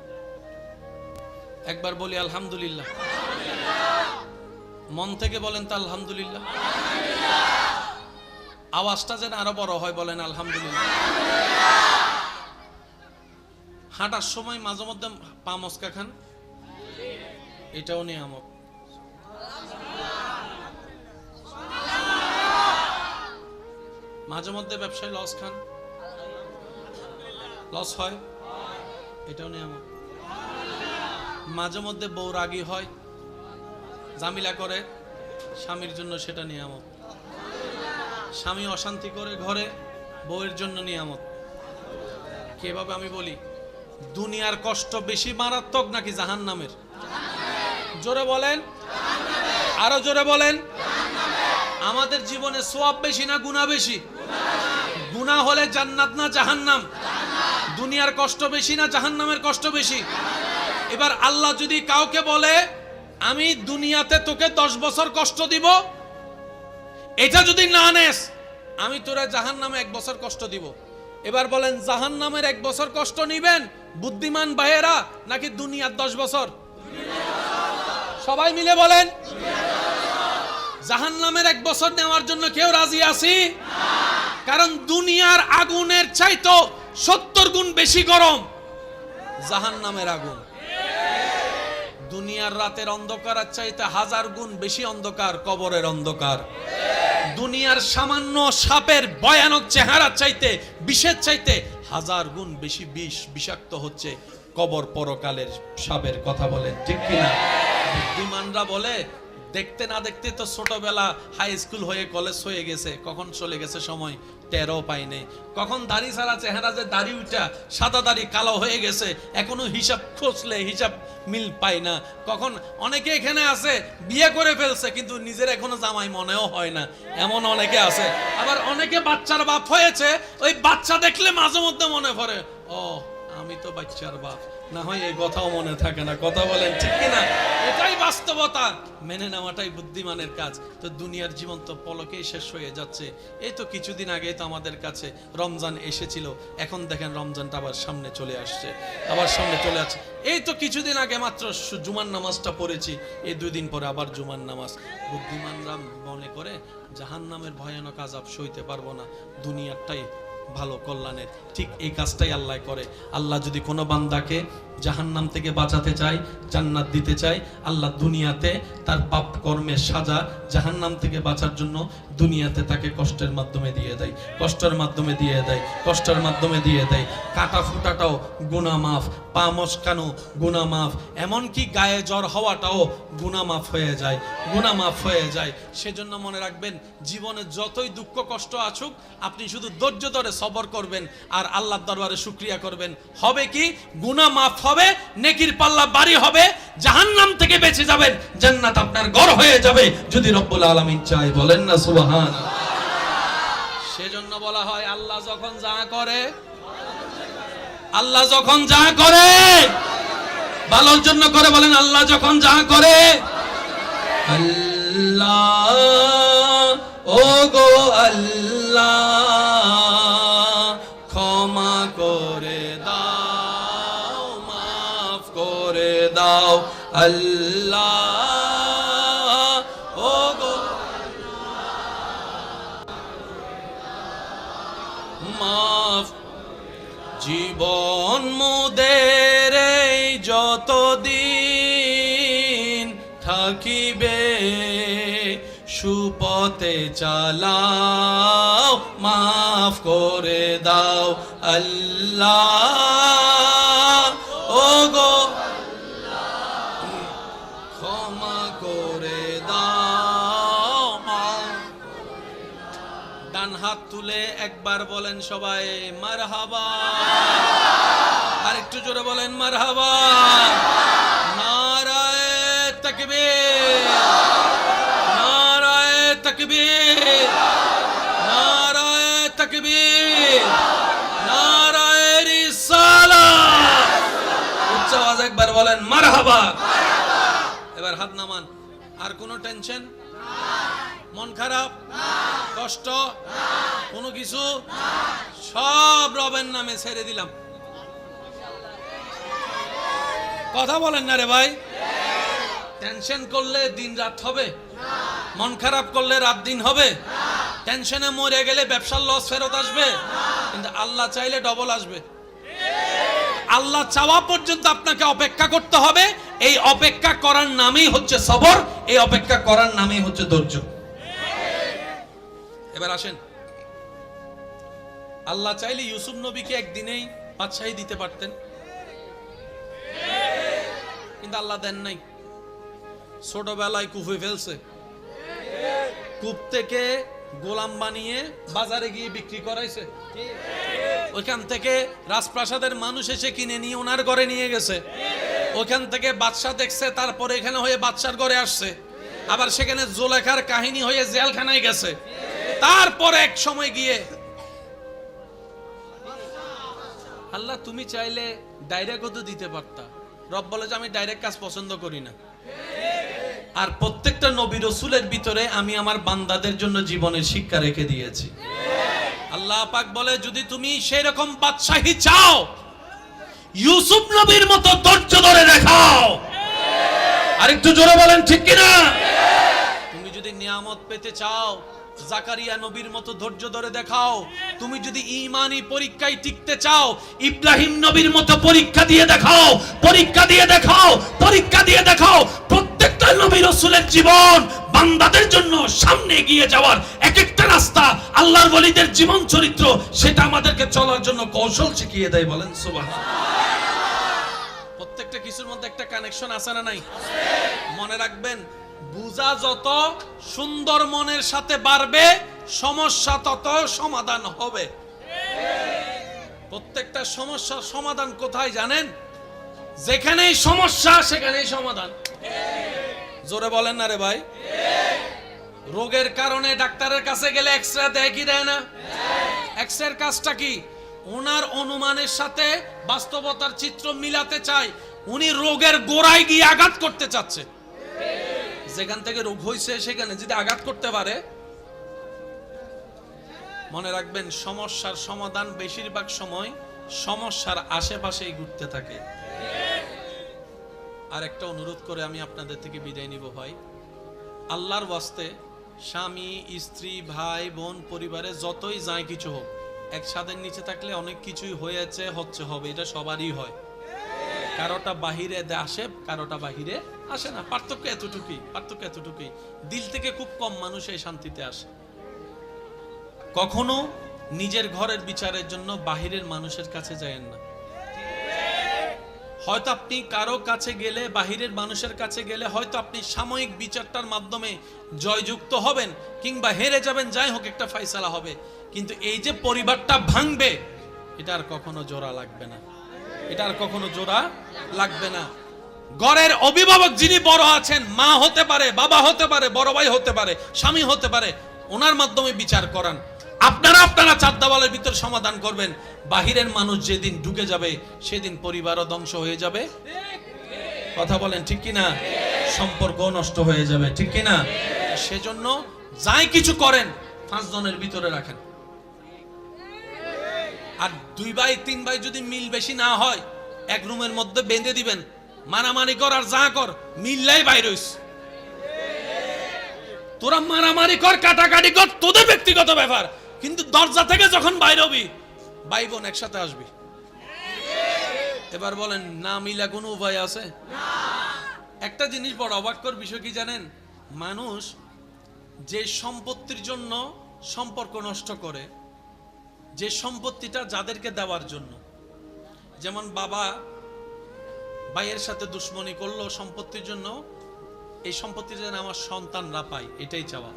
একবার বলি আলহামদুলিল্লাহ, মন থেকে বলেন তো আলহামদুলিল্লাহ। আওয়াজটা যেন আরো বড় হয়, বলেন আলহামদুলিল্লাহ। হাঁটার সময় মাঝে মধ্যে পা মস্কা খান, এটাও নিয়ামত। মাঝে মধ্যে ব্যবসায় লস খান, লস হয়, এটাও নিয়ামত। মাঝে মধ্যে বউ রাগী হয়, জামিলা করে স্বামীর জন্য, সেটা নিয়ামত। স্বামী অশান্তি করে ঘরে, বউয়ের জন্য নিয়ামত। কিভাবে আমি বলি, দুনিয়ার কষ্ট বেশি মারাত্মক নাকি জাহান্নামের? জোরে বলেন, আরো জোরে বলেন। আমাদের জীবনে সওয়াব বেশি না গুনাহ বেশি? গুনাহ হলে জান্নাত না জাহান্নাম? দুনিয়ার কষ্ট বেশি না জাহান্নামের কষ্ট বেশি? এবার আল্লাহ যদি কাউকে বলে আমি দুনিয়াতে তোকে 10 বছর কষ্ট দিব, এটা যদি না নেস আমি তোরা জাহান্নামে 1 বছর কষ্ট দিব। এবার বলেন জাহান্নামের 1 বছর কষ্ট নিবেন বুদ্ধিমান ভাইয়েরা নাকি দুনিয়ার 10 বছর? সবাই মিলে বলেন জাহান্নামের 1 বছর নেওয়ার জন্য কেউ রাজি আছি? কারণ দুনিয়ার আগুনের চাইতো 70 গুণ বেশি গরম জাহান্নামের আগুন। দুনিয়ার রাতের অন্ধকারের চাইতে 1000 গুণ বেশি অন্ধকার কবরের অন্ধকার। দুনিয়ার সামান্য সাপের ভয়ানক চেহারা চাইতে, বিষের চাইতে 1000 গুণ বেশি বিষ, বিষাক্ত হচ্ছে কবর পরকালের সাপের। কথা বলেন ঠিক কিনা? বুদ্ধিমানরা বলে দেখতে না দেখতে তো ছোটবেলা হাই স্কুল হয়ে কলেজ হয়ে গেছে, কখন চলে গেছে সময় টেরও পাইনি। কখন দাড়ি ছাড়া চেহারা যে দাড়ি উঠা সাদা দাড়ি কালো হয়ে গেছে, এখনো হিসাব খুঁজলে হিসাব মিল পাই না। কখন অনেকে এখানে আছে বিয়ে করে ফেলছে কিন্তু নিজের এখনো জামাই মনেও হয় না, এমন অনেকে আছে। আবার অনেকে বাচ্চার বাপ হয়েছে, ওই বাচ্চা দেখলে মাঝে মধ্যে মনে পড়ে ও আমি তো বাচ্চার বাপ, না হয় এই কথাও মনে থাকে না। কথা বলেন ঠিক কিনা? এটাই বাস্তবতা, মেনে নেওয়াটাই বুদ্ধিমানের কাজ। তো দুনিয়ার জীবন তো পলকেই শেষ হয়ে যাচ্ছে। এই তো কিছুদিন আগে তো আমাদের কাছে রমজান এসেছিল, এখন দেখেন রমজানটা আবার সামনে চলে আসছে, আবার সামনে চলে আসছে। এই তো কিছুদিন আগে মাত্র জুমার নামাজটা পড়েছি, এই 2 দিন পরে আবার জুমার নামাজ। বুদ্ধিমানরা মনে করে জাহান্নামের ভয়ানক আযাব সইতে পারবো না, দুনিয়ারটাই ভালো কল্যাণের। ঠিক এই কাজটাই আল্লাহ করে। আল্লাহ যদি কোনো বান্দাকে জাহান্নাম থেকে বাঁচাতে চায়, জান্নাত দিতে চায়, আল্লাহ দুনিয়াতে তার পাপ কর্মের সাজা জাহান্নাম থেকে বাঁচার জন্য দুনিয়াতে তাকে কষ্টের মাধ্যমে দিয়ে দেয়, কষ্টের মাধ্যমে দিয়ে দেয়, কষ্টের মাধ্যমে দিয়ে দেয়। কাটা ফুটাটাও গুনাহ মাফ, পা মচকানো গুনাহ মাফ, এমনকি গায়ে জ্বর হওয়াটাও গুনাহ মাফ হয়ে যায়, গুনাহ মাফ হয়ে যায়। সেজন্য মনে রাখবেন জীবনে যতই দুঃখ কষ্ট আসুক আপনি শুধু ধৈর্য ধরে সবর করবেন আর আল্লাহর দরবারে শুকরিয়া করবেন। হবে কি? গুনাহ মাফ হবে, নেকির পাল্লা ভারী হবে, জাহান্নাম থেকে বেঁচে যাবেন, জান্নাত আপনার ঘর হয়ে যাবে যদি রব্বুল আলামিন চায়। বলেন না সুবহানাল্লাহ। সেজন্য বলা হয় আল্লাহ যখন যা করে, আল্লাহ যখন যা করে ভালোর জন্য করে। বলেন আল্লাহ যখন যা করে, আল্লাহ ও গো আল্লাহ ক্ষমা করে দাও, মাফ করে দাও আল্লাহ ও গো মাফ। জীবন মোদের এই যতদিন থাকিবে সুপথে চালাও, মাফ করে দাও আল্লাহ ও গো ক্ষমা করে দাও। ডান হাত তুলে একবার বলেন সবাই মারহাবা, আর একটু জোরে বলেন মারহাবা। নারায়ে তাকবীর, নারায়ে তাকবীর, নারায়ে তাকবীর, নারায়ে রিসালাত। উচ্চ আওয়াজে একবার বলেন মারহাবা। এবার হাত নামান। আর কোনো টেনশন, মন খারাপ, কষ্ট, কোনো কিছু সব রবের নামে ছেড়ে দিলাম। কথা বলেন না রে ভাই। টেনশন করলে দিন রাত হবে, মন খারাপ করলে রাত দিন হবে, টেনশনে মরে গেলে ব্যবসার লস ফেরত আসবে, কিন্তু আল্লাহ চাইলে ডবল আসবে। আল্লাহ চাওয়া পর্যন্ত আপনাকে অপেক্ষা করতে হবে। এই অপেক্ষা করার নামই হচ্ছে সবর, এই অপেক্ষা করার নামই হচ্ছে ধৈর্য। এবার আসেন, আল্লাহ চাইলে ইউসুফ নবীকে একদিনেই বাদশাহী দিতে পারতেন, কিন্তু আল্লাহ দেন নাই। ছোটবেলায় কুফে ফেলছে, কূপ থেকে গোলাম বানিয়ে বাজারে গিয়ে বিক্রি করাইছে, ওইখান থেকে রাজপ্রাসাদের মানুষ এসে কিনে নিয়ে ওনার ঘরে নিয়ে গেছে, ওইখান থেকে বাদশা দেখছে, তারপরে এখানে হয়ে বাদশার ঘরে আসছে, আবার সেখানে জোলেখার কাহিনী হয়ে জেলখানায় গেছে, তারপরে এক সময় গিয়ে আল্লাহ তুমি চাইলে ডাইরেক্ট তো দিতে পারতা, রব বলে যে আমি ডাইরেক্ট কাজ পছন্দ করি না। আর প্রত্যেকটা নবী রাসূলের ভিতরে আমি আমার বান্দাদের জন্য জীবনের শিক্ষা রেখে দিয়েছি। আল্লাহ পাক বলে যদি তুমি সেই রকম বাদশাহী চাও, ইউসুফ নবীর মতো ধৈর্য ধরে দেখাও। আরেকটু জোরে বলেন ঠিক কিনা? তুমি যদি নিয়ামত পেতে চাও, জাকারিয়া নবীর মতো ধৈর্য ধরে দেখাও। তুমি যদি ঈমানি পরীক্ষায় টিকতে চাও, ইব্রাহিম নবীর মতো পরীক্ষা দিয়ে দেখাও, পরীক্ষা দিয়ে দেখাও, পরীক্ষা দিয়ে দেখাও। প্রত্যেকটা নবী রাসূলের জীবন বান্দাদের জন্য সামনে এগিয়ে যাওয়ার এক একটা রাস্তা, আল্লাহর ওলিদের জীবন চরিত্র, সেটা আমাদেরকে চলার জন্য কৌশল শিখিয়ে দেয়। বলেন সুবহানাল্লাহ। প্রত্যেকটা কিছুর মধ্যে একটা কানেকশন আছে না নাই? মনে রাখবেন, বুঝা যত সুন্দর মনের সাথে বাড়বে, সমস্যা তত সমাধান হবে। প্রত্যেকটা সমস্যার সমাধান কোথায় জানেন? যেখানেই সমস্যা সেখানেই সমাধান। জোরে বলেন না রে ভাই। রোগের কারণে ডাক্তারের কাছে গেলে এক্সরে দেয় কি দেয় না? এক্সরের কাজটা কি? ওনার অনুমানের সাথে বাস্তবতার চিত্র মিলাতে চায়। উনি রোগের গোড়ায় গিয়ে আঘাত করতে চাচ্ছে। যেখান থেকে রোগ হয়েছে সেখানে যদি আঘাত করতে পারে, মনে রাখবেন সমস্যার সমাধান বেশিরভাগ সময় সমস্যার আশেপাশেই ঘুরতে থাকে। আর একটা অনুরোধ করে আমি আপনাদের থেকে বিদায় নিব ভাই, আল্লাহর ওয়াস্তে স্বামী স্ত্রী ভাই বোন পরিবারে যতই যায় কিছু হোক, এক ছাদের নিচে থাকলে অনেক কিছুই হয়েছে হচ্ছে হবে, এটা সবারই হয়। কারোটা বাহিরে আসে, কারোটা বাহিরে আসে না। পার্থক্য এতটুকুই, পার্থক্য এতটুকুই। দিল থেকে খুব কম মানুষ এই শান্তিতে আসে। কখনো নিজের ঘরের বিচারের জন্য বাহিরের মানুষের কাছে যায়েন না। হয়তো আপনি কারো কাছে গেলে, বাহিরের মানুষের কাছে গেলে হয়তো আপনি সাময়িক বিচারটার মাধ্যমে জয়যুক্ত হবেন কিংবা হেরে যাবেন, যাই হোক একটা ফয়সালা হবে। কিন্তু এই যে পরিবারটা ভাঙবে, এটা আর কখনো জোড়া লাগবে না, এটা আর কখনো জোড়া লাগবে না। ঘরের অভিভাবক যিনি বড় আছেন, মা হতে পারে, বাবা হতে পারে, বড় ভাই হতে পারে, স্বামী হতে পারে, ওনার মাধ্যমে বিচার করান। আপনারা চার দেওয়ালের ভিতর সমাধান করবেন। বাহিরের মানুষ যেদিন ঢুকে যাবে সেদিন পরিবারও ধ্বংস হয়ে যাবে। কথা বলেন ঠিক কিনা? সম্পর্ক নষ্ট হয়ে যাবে, ঠিক কিনা? সেজন্য যাই কিছু করেন 5 জনের ভিতরে রাখেন। আর 2 ভাই 3 ভাই যদি মিল বেশি না হয়, এক রুমের মধ্যে বেঁধে দিবেন। মারামারি কর আর যা কর, মিললাই বাইর হইস। তোরা মারামারি কর, কাটাকাটি কর, তোদের ব্যক্তিগত ব্যাপার, কিন্তু দরজা থেকে যখন বাইর হবি, ভাই বোন একসাথে আসবি। এবার বলেন, না মিলা কোনো উপায় আছে? একটা জিনিস বড় অবাককর বিষয় কি জানেন? মানুষ যে সম্পত্তির জন্য সম্পর্ক নষ্ট করে, যে সম্পত্তিটা যাদেরকে দেওয়ার জন্য, যেমন বাবা ভাইয়ের সাথে দুশ্মনী করলো সম্পত্তির জন্য, এই সম্পত্তি যেন আমার সন্তানরা পায়, এটাই চাওয়া।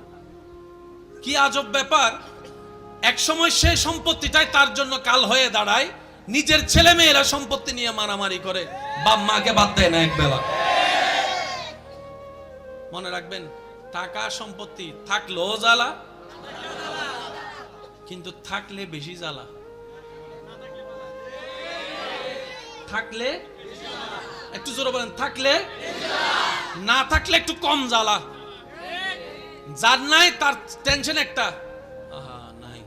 কি আজব ব্যাপার! এক সময় সে সম্পত্তিটাই তার জন্য কাল হয়ে দাঁড়ায়। নিজের ছেলে মেয়েরা সম্পত্তি নিয়ে মারামারি করে, বাপ মাকে বাদ দেয় না একবেলা। মনে রাখবেন, টাকা সম্পত্তি থাকলেও জ্বালা, কিন্তু থাকলে বেশি জ্বালা। থাকলে একটু জোরে বলেন, থাকলে, না থাকলে একটু কম জ্বালা। যার নাই তার টেনশন একটা, আহা নাই।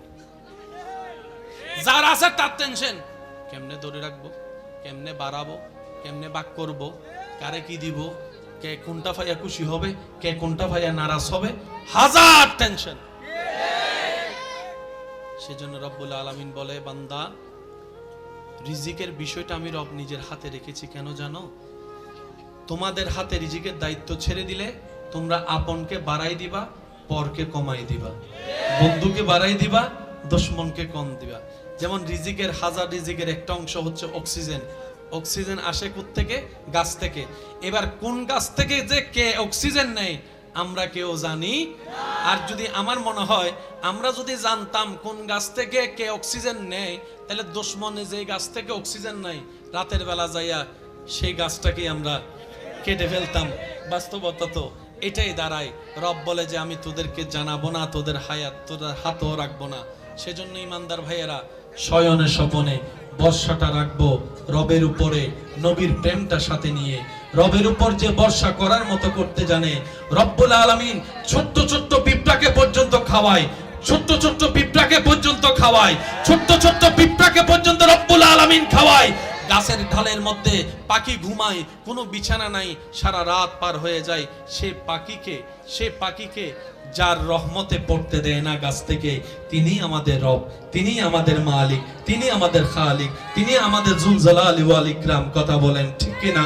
যার আছে তার টেনশন, কেমনে ধরে রাখবো, কেমনে বাড়াবো, কেমনে বাক করব, কারে কি দিব, কে কোনটা ভাইয়া খুশি হবে, কে কোনটা ভাইয়া নারাজ হবে, হাজার টেনশন। সেজন্য রব্বুল আলামিন বলে, বান্দা রিজিকের বিষয়টা আমি রব নিজের হাতে রেখেছি। কেন জানো? তোমাদের হাতে রিজিকের দায়িত্ব ছেড়ে দিলে তোমরা আপনকে বাড়াই দিবা, পরকে কমাই দিবা, বন্ধুকে বাড়াই দিবা, দুশমনকে কম দিবা। যেমন রিজিকের হাজার রিজিকের একটা অংশ হচ্ছে অক্সিজেন। অক্সিজেন আসে কোত্থেকে? গাছ থেকে। এবার কোন গাছ থেকে যে কে অক্সিজেন নেয় আমরা কেউ জানি। আর যদি আমার মনে হয় আমরা যদি জানতাম কোন গাছ থেকে কে অক্সিজেন নেয়, তাহলে দুশমনে যে গাছ থেকে অক্সিজেন নেয়, রাতের বেলা যাইয়া সেই গাছটাকে আমরা কেটে ফেলতাম। বাস্তবতা তো এটাই দাঁড়ায়। রব বলে যে আমি তোদেরকে জানাবো না, তোদের হায়াত তোদের হাতও রাখবো না। সেজন্য ইমানদার ভাইয়েরা, শয়নে স্বপনে বর্ষাটা রাখবো রবের উপরে, নবীর প্রেমটা সাথে নিয়ে। রবের উপর যে বর্ষা করার মতো করতে জানে, রব্বুল আলামিন ছোট্ট ছোট্ট পিঁপড়াকে পর্যন্ত খাওয়ায়, ছোট্ট ছোট্ট পিঁপড়াকে পর্যন্ত খাওয়ায়, ছোট্ট ছোট্ট পিঁপড়াকে পর্যন্ত রব্বুল আলামিন খাওয়ায়। গাছের ঢালের মধ্যে পাখি ঘুমায়, কোনো বিছানা নাই, সারা রাত পার হয়ে যায়। সে পাখিকে যার রহমতে পড়তে দেয় না গাছ থেকে, তিনি আমাদের রব, তিনি আমাদের মালিক, তিনি আমাদের খালিক, তিনি আমাদের জুল জালালি ওয়াল ইকরাম। কথা বলেন ঠিক কিনা?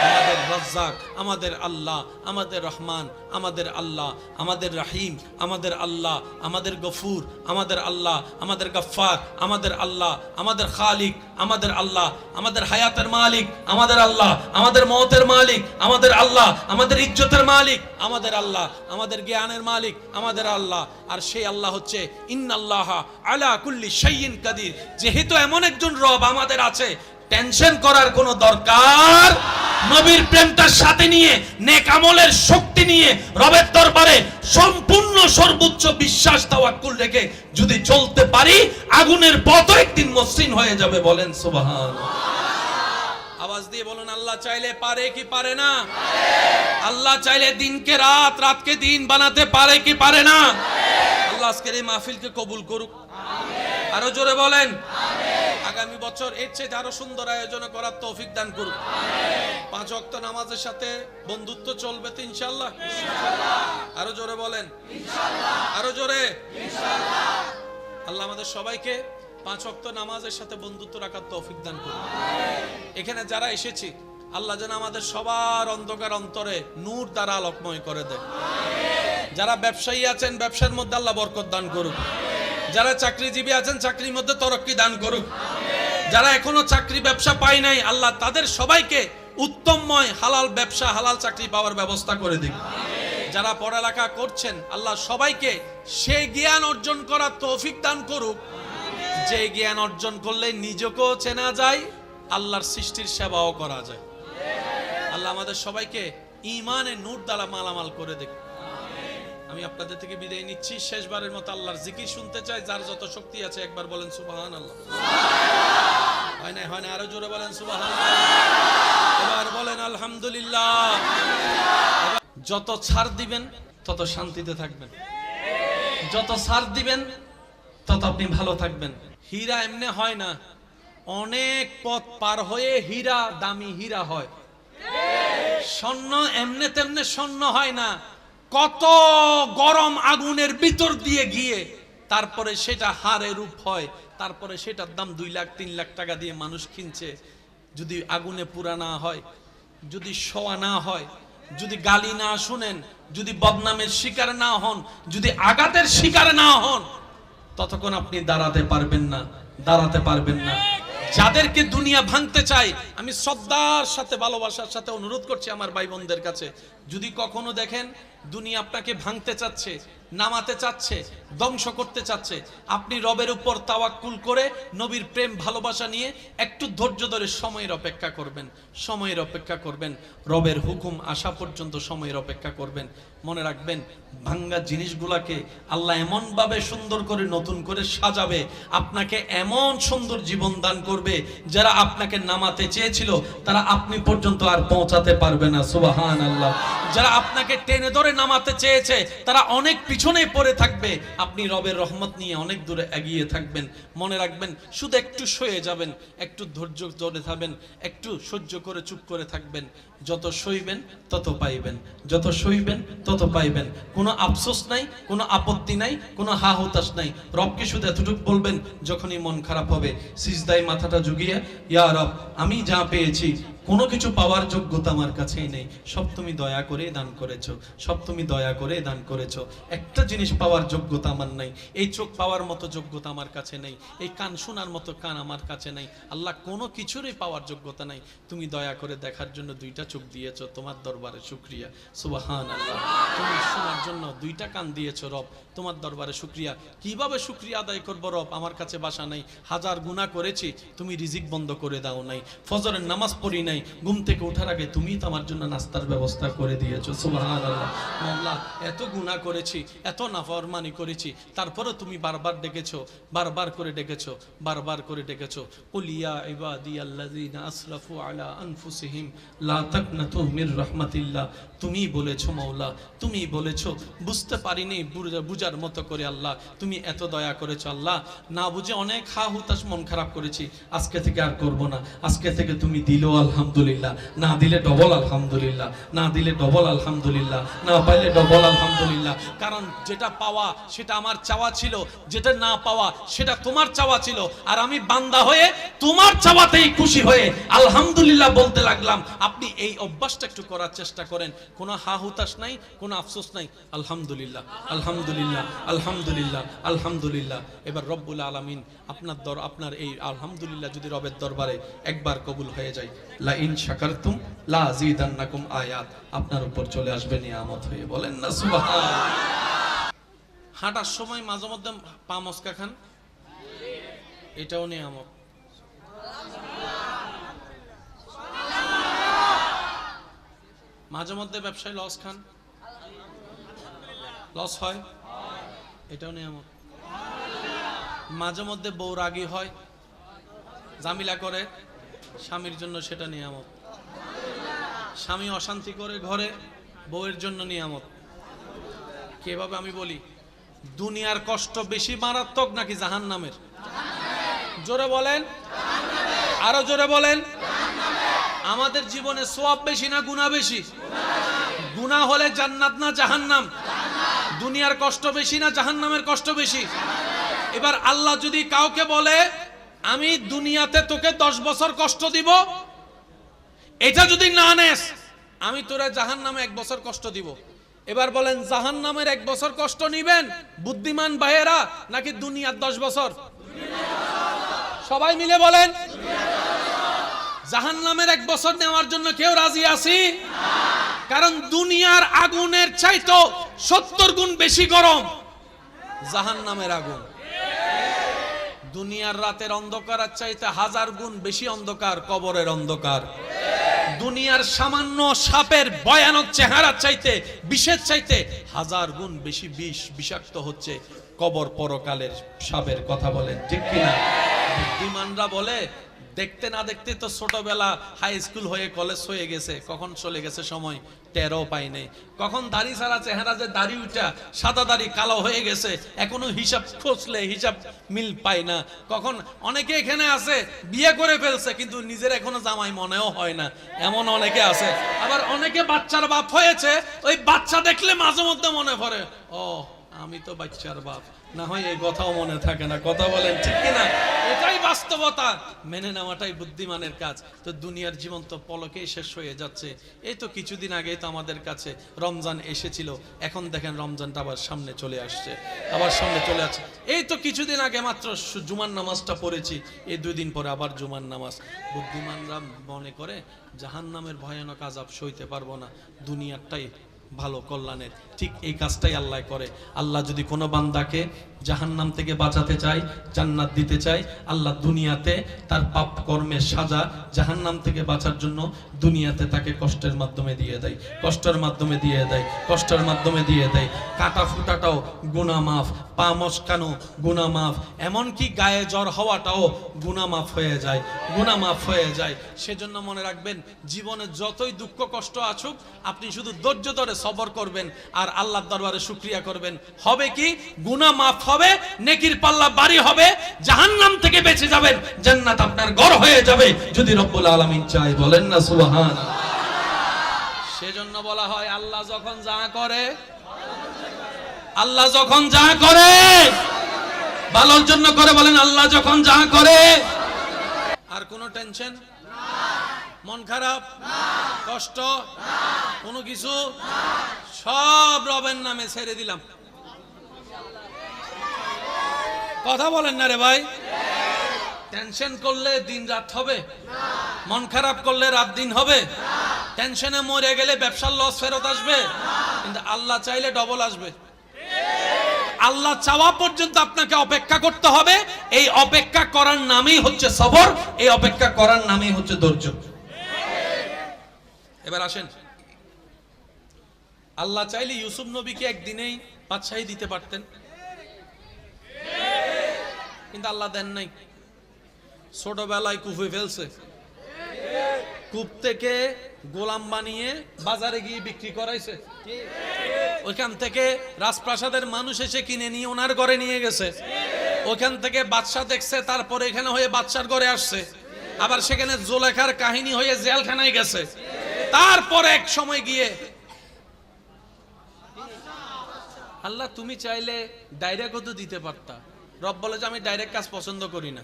আমাদের রাজ্জাক, আমাদের আল্লাহ, আমাদের রহমান, আমাদের আল্লাহ, আমাদের রাহিম, আমাদের আল্লাহ, আমাদের গফুর, আমাদের আল্লাহ, আমাদের গফফার, আমাদের আল্লাহ, আমাদের খালিক, আমাদের আল্লাহ, আমাদের হায়াতের মালিক, আমাদের আল্লাহ, আমাদের মওতের মালিক, আমাদের আল্লাহ, আমাদের ইজ্জতের মালিক, আমাদের আল্লাহ, আমাদের জ্ঞানের মালিক, আমাদের আল্লাহ। আর সেই আল্লাহ হচ্ছে ইন্নাল্লাহা আলা কুল্লি শাইইন কাদির। যেহেতু এমন একজন রব আমাদের আছে, টেনশন করার কোনো দরকার। নবীর প্রেমটার সাথে নিয়ে, নেক আমলের শক্তি নিয়ে, রবের দরবারে সম্পূর্ণ সর্বোচ্চ বিশ্বাস তাওয়াক্কুল রেখে যদি চলতে পারি, আগুনের পথও একদিন মসৃণ হয়ে যাবে। বলেন সুবহানাল্লাহ। আওয়াজ দিয়ে বলুন, আল্লাহ চাইলে পারে কি পারে না? আল্লাহ চাইলে দিনকে রাত, রাতকে দিন বানাতে পারে কি পারে না? আল্লাহ আজকের এই মাহফিলকে কবুল করুক। আরো জোরে বলেন আগামী বছর এর চেয়ে আরো সুন্দর আয়োজন করার তৌফিক দান করুক। 5 ওয়াক্ত নামাজের সাথে বন্ধুত্ব চলবে তো ইনশাআল্লাহ। আরো জোরে বলেন ইনশাআল্লাহ। আরো জোরে ইনশাআল্লাহ। আল্লাহ আমাদের সবাইকে 5 ওয়াক্ত নামাজের সাথে বন্ধুত্ব রাখার তৌফিক দান করুক। এখানে যারা এসেছি, আল্লাহ যেন আমাদের সবার অন্ধকার অন্তরে নূর দ্বারা আলোকময় করে দেয়। যারা ব্যবসায়ী আছেন, ব্যবসার মধ্যে আল্লাহ বরকত দান করুক। যারা চাকরিজীবী আছেন, চাকরির মধ্যে তরক্কি দান করুক। যারা এখনো চাকরি ব্যবসা পায় নাই, আল্লাহ তাদের সবাইকে উত্তমময় হালাল ব্যবসা, হালাল চাকরি পাওয়ার ব্যবস্থা করে দিক। যারা পড়ালেখা করছেন, আল্লাহ সবাইকে সেই জ্ঞান অর্জন করার তৌফিক দান করুক, যে জ্ঞান অর্জন করলে নিজেকেও চেনা যায়, আল্লাহর সৃষ্টির সেবাও করা যায়। আল্লাহ আমাদের সবাইকে ঈমানের নূর দ্বারা মালামাল করে দিক। আমি আপনাদের থেকে বিদায় নিচ্ছি। শেষবারের মতো আল্লাহর জিকির শুনতে চাই। যার যত শক্তি আছে একবার বলেন সুবহানাল্লাহ। হয় না? আরো জোরে বলেন সুবহানাল্লাহ। এবার বলেন আলহামদুলিল্লাহ। যত ছাড় দিবেন তত শান্তিতে থাকবেন, যত ছাড় দিবেন তত আপনি ভালো থাকবেন। হীরা এমনি হয় না, অনেক পথ পার হয়ে হীরা, দামি হীরা হয়। স্বর্ণ এমনে তেমনে স্বর্ণ হয় না, কত গরম আগুনের ভিতর দিয়ে গিয়ে তারপরে সেটা হারে রূপ হয়, তারপরে সেটার দাম 2 লাখ 3 লাখ টাকা দিয়ে মানুষ কিনছে। যদি আগুনে পুরা না হয়, যদি শোয়া না হয়, যদি গালি না শুনেন, যদি বদনামের শিকার না হন, যদি আঘাতের শিকার না হন, ততক্ষণ আপনি দাঁড়াতে পারবেন না, দাঁড়াতে পারবেন না। যাদেরকে দুনিয়া ভাঙতে চায়, আমি শ্রদ্ধার সাথে, ভালোবাসার সাথে অনুরোধ করছি আমার ভাই বোনদের কাছে, যদি কখনো দেখেন দুনিয়া আপনাকে ভাঙতে চাচ্ছে, নামাতে চাচ্ছে, ধ্বংস করতে চাচ্ছে, আপনি রবের উপর তাওয়াক্কুল করে, নবীর প্রেম ভালোবাসা নিয়ে একটু ধৈর্য ধরে সময়ের অপেক্ষা করবেন, সময়ের অপেক্ষা করবেন, রবের হুকুম আসা পর্যন্ত সময়ের অপেক্ষা করবেন। মনে রাখবেন, ভাঙ্গা জিনিসগুলাকে আল্লাহ এমন ভাবে সুন্দর করে নতুন করে সাজাবে, আপনাকে এমন সুন্দর জীবন দান করবে, যারা আপনাকে নামাতে চেয়েছিল তারা আপনি পর্যন্ত আর পৌঁছাতে পারবে না। সুবহানাল্লাহ। যারা আপনাকে টেনে ধরে নামাতে চেয়েছে তারা অনেক পিছনে পড়ে থাকবে, আপনি রবের রহমত নিয়ে অনেক দূরে এগিয়ে থাকবেন। মনে রাখবেন, শুধু একটু সয়ে যাবেন, একটু ধৈর্য ধরে থাকবেন, একটু সহ্য করে চুপ করে থাকবেন। যত সইবেন তত পাইবেন, যত সইবেন তত পাইবেন। কোনো আফসোস নাই, কোনো আপত্তি নাই, কোনো হা হুতাশ নাই। রবকে শুধু এতটুকু বলবেন, যখনই মন খারাপ হবে সিজদায় মাথাটা ঝুঁকিয়ে, ইয়া রব, আমি যা পেয়েছি কোনো কিছু পাওয়ার যোগ্যতা আমার কাছেই নেই, সব তুমি দয়া করে দান করেছো, সব তুমি দয়া করে দান করেছো। একটা জিনিস পাওয়ার যোগ্যতা আমার নাই, এই চোখ পাওয়ার মতো যোগ্যতা আমার কাছে নেই, এই কান শোনার মতো কান আমার কাছে নাই। আল্লাহ, কোনো কিছুরই পাওয়ার যোগ্যতা নাই, তুমি দয়া করে দেখার জন্য 2টা চোখ দিয়েছো, তোমার দরবারে শুকরিয়া। সুবহানাল্লাহ। তুমি শোনার জন্য 2টা কান দিয়েছো রব, তোমার দরবারে শুকরিয়া। কিভাবে শুকরিয়া আদায় করবো রব? আমার কাছে বাসা নাই, হাজার গুনাহ করেছি, তুমি রিজিক বন্ধ করে দাও নাই, ফজরের নামাজ পড়ি নাই, ঘুম থেকে ওঠার আগে তুমি তো আমার জন্য নাস্তার ব্যবস্থা করে দিয়েছো, সুবহানাল্লাহ। আল্লাহ, এত গুনাহ করেছি, এত নাফরমানি করেছি, তারপরে তুমি বারবার ডেকেছো, বারবার করে ডেকেছো, বারবার করে ডেকেছো। কুল ইয়া ইবাদিয়াল্লাযিনা আসরাফু আলা আনফুসিহিম লা তাকনাতু মির রাহমাতিল্লাহ। তুমি বলেছো মাওলা, তুমি বলেছো, বুঝতে পারিনি বুঝার মতো করে আল্লাহ তুমি এত দয়া করেছো আল্লাহ। না বুঝে অনেক হা হুতাশ মন খারাপ করেছি, আজকে থেকে আর করব না। আজকে থেকে তুমি দিলো আলহামদুলিল্লাহ, না দিলে ডবল আলহামদুলিল্লাহ, না দিলে ডবল আলহামদুলিল্লাহ, না পাইলে ডবল আলহামদুলিল্লাহ। কারণ যেটা পাওয়া সেটা আমার চাওয়া ছিল, যেটা না পাওয়া সেটা তোমার চাওয়া ছিল, আর আমি বান্দা হয়ে তোমার চাওয়াতেই খুশি হয়ে আলহামদুলিল্লাহ বলতে লাগলাম। আপনি এই অভ্যাসটা একটু করার চেষ্টা করেন, কোনো হা হুতাশ নাই, কোনো আফসোস নাই, আলহামদুলিল্লাহ আলহামদুলিল্লাহ আলহামদুলিল্লাহ আলহামদুলিল্লাহ। এবার রব্বুল আলামিন আপনার এই আলহামদুলিল্লাহ যদি রবের দরবারে একবার কবুল হয়ে যায়, লা ইন শাকারতুম লা আযীদান্নাকুম আয়াত আপনার উপর চলে আসবে নিয়ামত হয়ে। বলেন না সুবহান। হাঁটার সময় মাঝে মধ্যে পা মস্কা খান, এটাও নিয়ামত। মাঝে মধ্যে ব্যবসায় লস খান, লস হয়, এটাও নিয়ামত। মাঝে মধ্যে বউ রাগী হয়, জামিলা করে স্বামীর জন্য, সেটা নিয়ামত। স্বামী অশান্তি করে ঘরে, বউয়ের জন্য নিয়ামত। কিভাবে আমি বলি, দুনিয়ার কষ্ট বেশি মারাত্মক নাকি জাহান্নামের? জোরে বলেন, আরো জোরে বলেন। আমাদের জীবনে সওয়াব বেশি না গুনাহ বেশি? গুনাহ হলে জান্নাত না জাহান্নাম? দুনিয়ার কষ্ট বেশি না জাহান্নামের কষ্ট বেশি? এবার আল্লাহ যদি কাউকে বলে আমি দুনিয়াতে তোকে 10 বছর কষ্ট দিব, এটা যদি না নেস আমি তোরে জাহান্নামে 1 বছর কষ্ট দিব। এবার বলেন জাহান্নামের 1 বছর কষ্ট নিবেন বুদ্ধিমান ভাইয়েরা নাকি দুনিয়ার 10 বছর? সবাই মিলে বলেন। জাহান্নামের 1 বছর নেওয়ার জন্য কেউ রাজি আছি? কারণ দুনিয়ার আগুনের চাইতো 70 গুণ বেশি গরম জাহান্নামের আগুন। দুনিয়ার রাতের অন্ধকারের চাইতে 1000 গুণ বেশি অন্ধকার কবরের অন্ধকার। দুনিয়ার সামান্য সাপের ভয়ানক চেহারার চাইতে, বিষের চাইতে 1000 গুণ বেশি বিষ, বিষাক্ত হচ্ছে কবর পরকালের সাপের। কথা বলেন ঠিক কিনা? বুদ্ধিমানরা বলে দেখতে না দেখতে তো ছোটবেলা হাই স্কুল হয়ে কলেজ হয়ে গেছে, কখন চলে গেছে সময় টেরও পাই নাই। কখন দাড়ি ছাড়া চেহারা যে দাড়ি উঠা সাদা দাড়ি কালো হয়ে গেছে, এখনো হিসাব খুঁজলে হিসাব মিল পাই না। কখন অনেকে এখানে আছে বিয়ে করে ফেলছে কিন্তু নিজের এখনো জামাই মনেও হয় না, এমন অনেকে আছে। আবার অনেকে বাচ্চার বাপ হয়েছে, ওই বাচ্চা দেখলে মাঝে মধ্যে মনে পড়ে ও আমি তো বাচ্চার বাপ, না হয় এই কথাও মনে থাকে না। কথা বলেন ঠিক কিনা? এটাই বাস্তবতা, মেনে নেওয়াটাই বুদ্ধিমানের কাজ। তো দুনিয়ার জীবন তো পলকেই শেষ হয়ে যাচ্ছে। এই তো কিছুদিন আগেই তো আমাদের কাছে রমজান এসেছিল, এখন দেখেন রমজানটা আবার সামনে চলে আসছে, আবার সামনে চলে আসছে। এই তো কিছুদিন আগে মাত্র জুমার নামাজটা পড়েছি, এই 2 দিন পরে আবার জুমার নামাজ। বুদ্ধিমানরা মনে করে জাহান্নামের ভয়ানক আযাব সইতে পারবো না, দুনিয়ারটাই ভালো কল্যাণের। ঠিক এই কাজটাই আল্লাহ করে। আল্লাহ যদি কোনো বান্দাকে জাহান্নাম থেকে বাঁচাতে চায়, জান্নাত দিতে চায়, আল্লাহ দুনিয়াতে তার পাপ কর্মের সাজা জাহান্নাম থেকে বাঁচার জন্য দুনিয়াতে তাকে কষ্টের মাধ্যমে দিয়ে দেয়, কষ্টের মাধ্যমে দিয়ে দেয়, কষ্টের মাধ্যমে দিয়ে দেয়। কাটা ফুটাটাও গুনাহ মাফ, পা মচকানো গুনাহ মাফ, এমনকি গায়ে জ্বর হওয়াটাও গুনাহ মাফ হয়ে যায়, গুনাহ মাফ হয়ে যায়। সেজন্য মনে রাখবেন, জীবনে যতই দুঃখ কষ্ট আসুক আপনি শুধু ধৈর্য ধরে সবর করবেন আর আল্লাহর দরবারে শুকরিয়া করবেন। হবে কি? গুনাহ মাফ হবে, নেকির পাল্লা ভারী হবে, জাহান্নাম থেকে বেঁচে যাবেন, জান্নাত আপনার ঘর হয়ে যাবে যদি রব্বুল আলামিন চায়। বলেন না সুবহানাল্লাহ। সেজন্য বলা হয় আল্লাহ যখন যা করে, আল্লাহ যখন যা করে ভালোর জন্য করে। বলেন আল্লাহ যখন যা করে। আর কোনো টেনশন, মন খারাপ, কষ্ট, কোনো কিছু সব রবের নামে ছেড়ে দিলাম। কথা বলেন না রে ভাই। টেনশন করলে দিন রাত হবে, মন খারাপ করলে রাত দিন হবে, টেনশনে মরে গেলে ব্যবসার লস ফেরত আসবে, কিন্তু আল্লাহ চাইলে ডবল আসবে। আল্লাহ চাওয়া পর্যন্ত আপনাকে অপেক্ষা করতে হবে। এই অপেক্ষা করার নামই হচ্ছে সবর, এই অপেক্ষা করার নামই হচ্ছে ধৈর্য। এবার আসেন, আল্লাহ চাইলে ইউসুফ নবীকে একদিনেই বাদশাহী দিতে পারতেন, কিন্তু আল্লাহ দেন নাই। ছোটবেলায় কুফে ফেলছে, কূপ থেকে গোলাম বানিয়ে বাজারে গিয়ে বিক্রি করাইছে, ওইখান থেকে রাজপ্রাসাদের মানুষ এসে কিনে নিয়ে ওনার ঘরে নিয়ে গেছে, ওইখান থেকে বাদশা দেখছে, তারপরে এখানে হয়ে বাদশার ঘরে আসছে, আবার সেখানে জোলেখার কাহিনী হয়ে জেলখানায় গেছে, তারপরে এক সময় গিয়ে আল্লাহ তুমি চাইলে ডাইরেক্ট তো দিতে পারতা। রব বলে যে আমি ডাইরেক্ট কাজ পছন্দ করি না,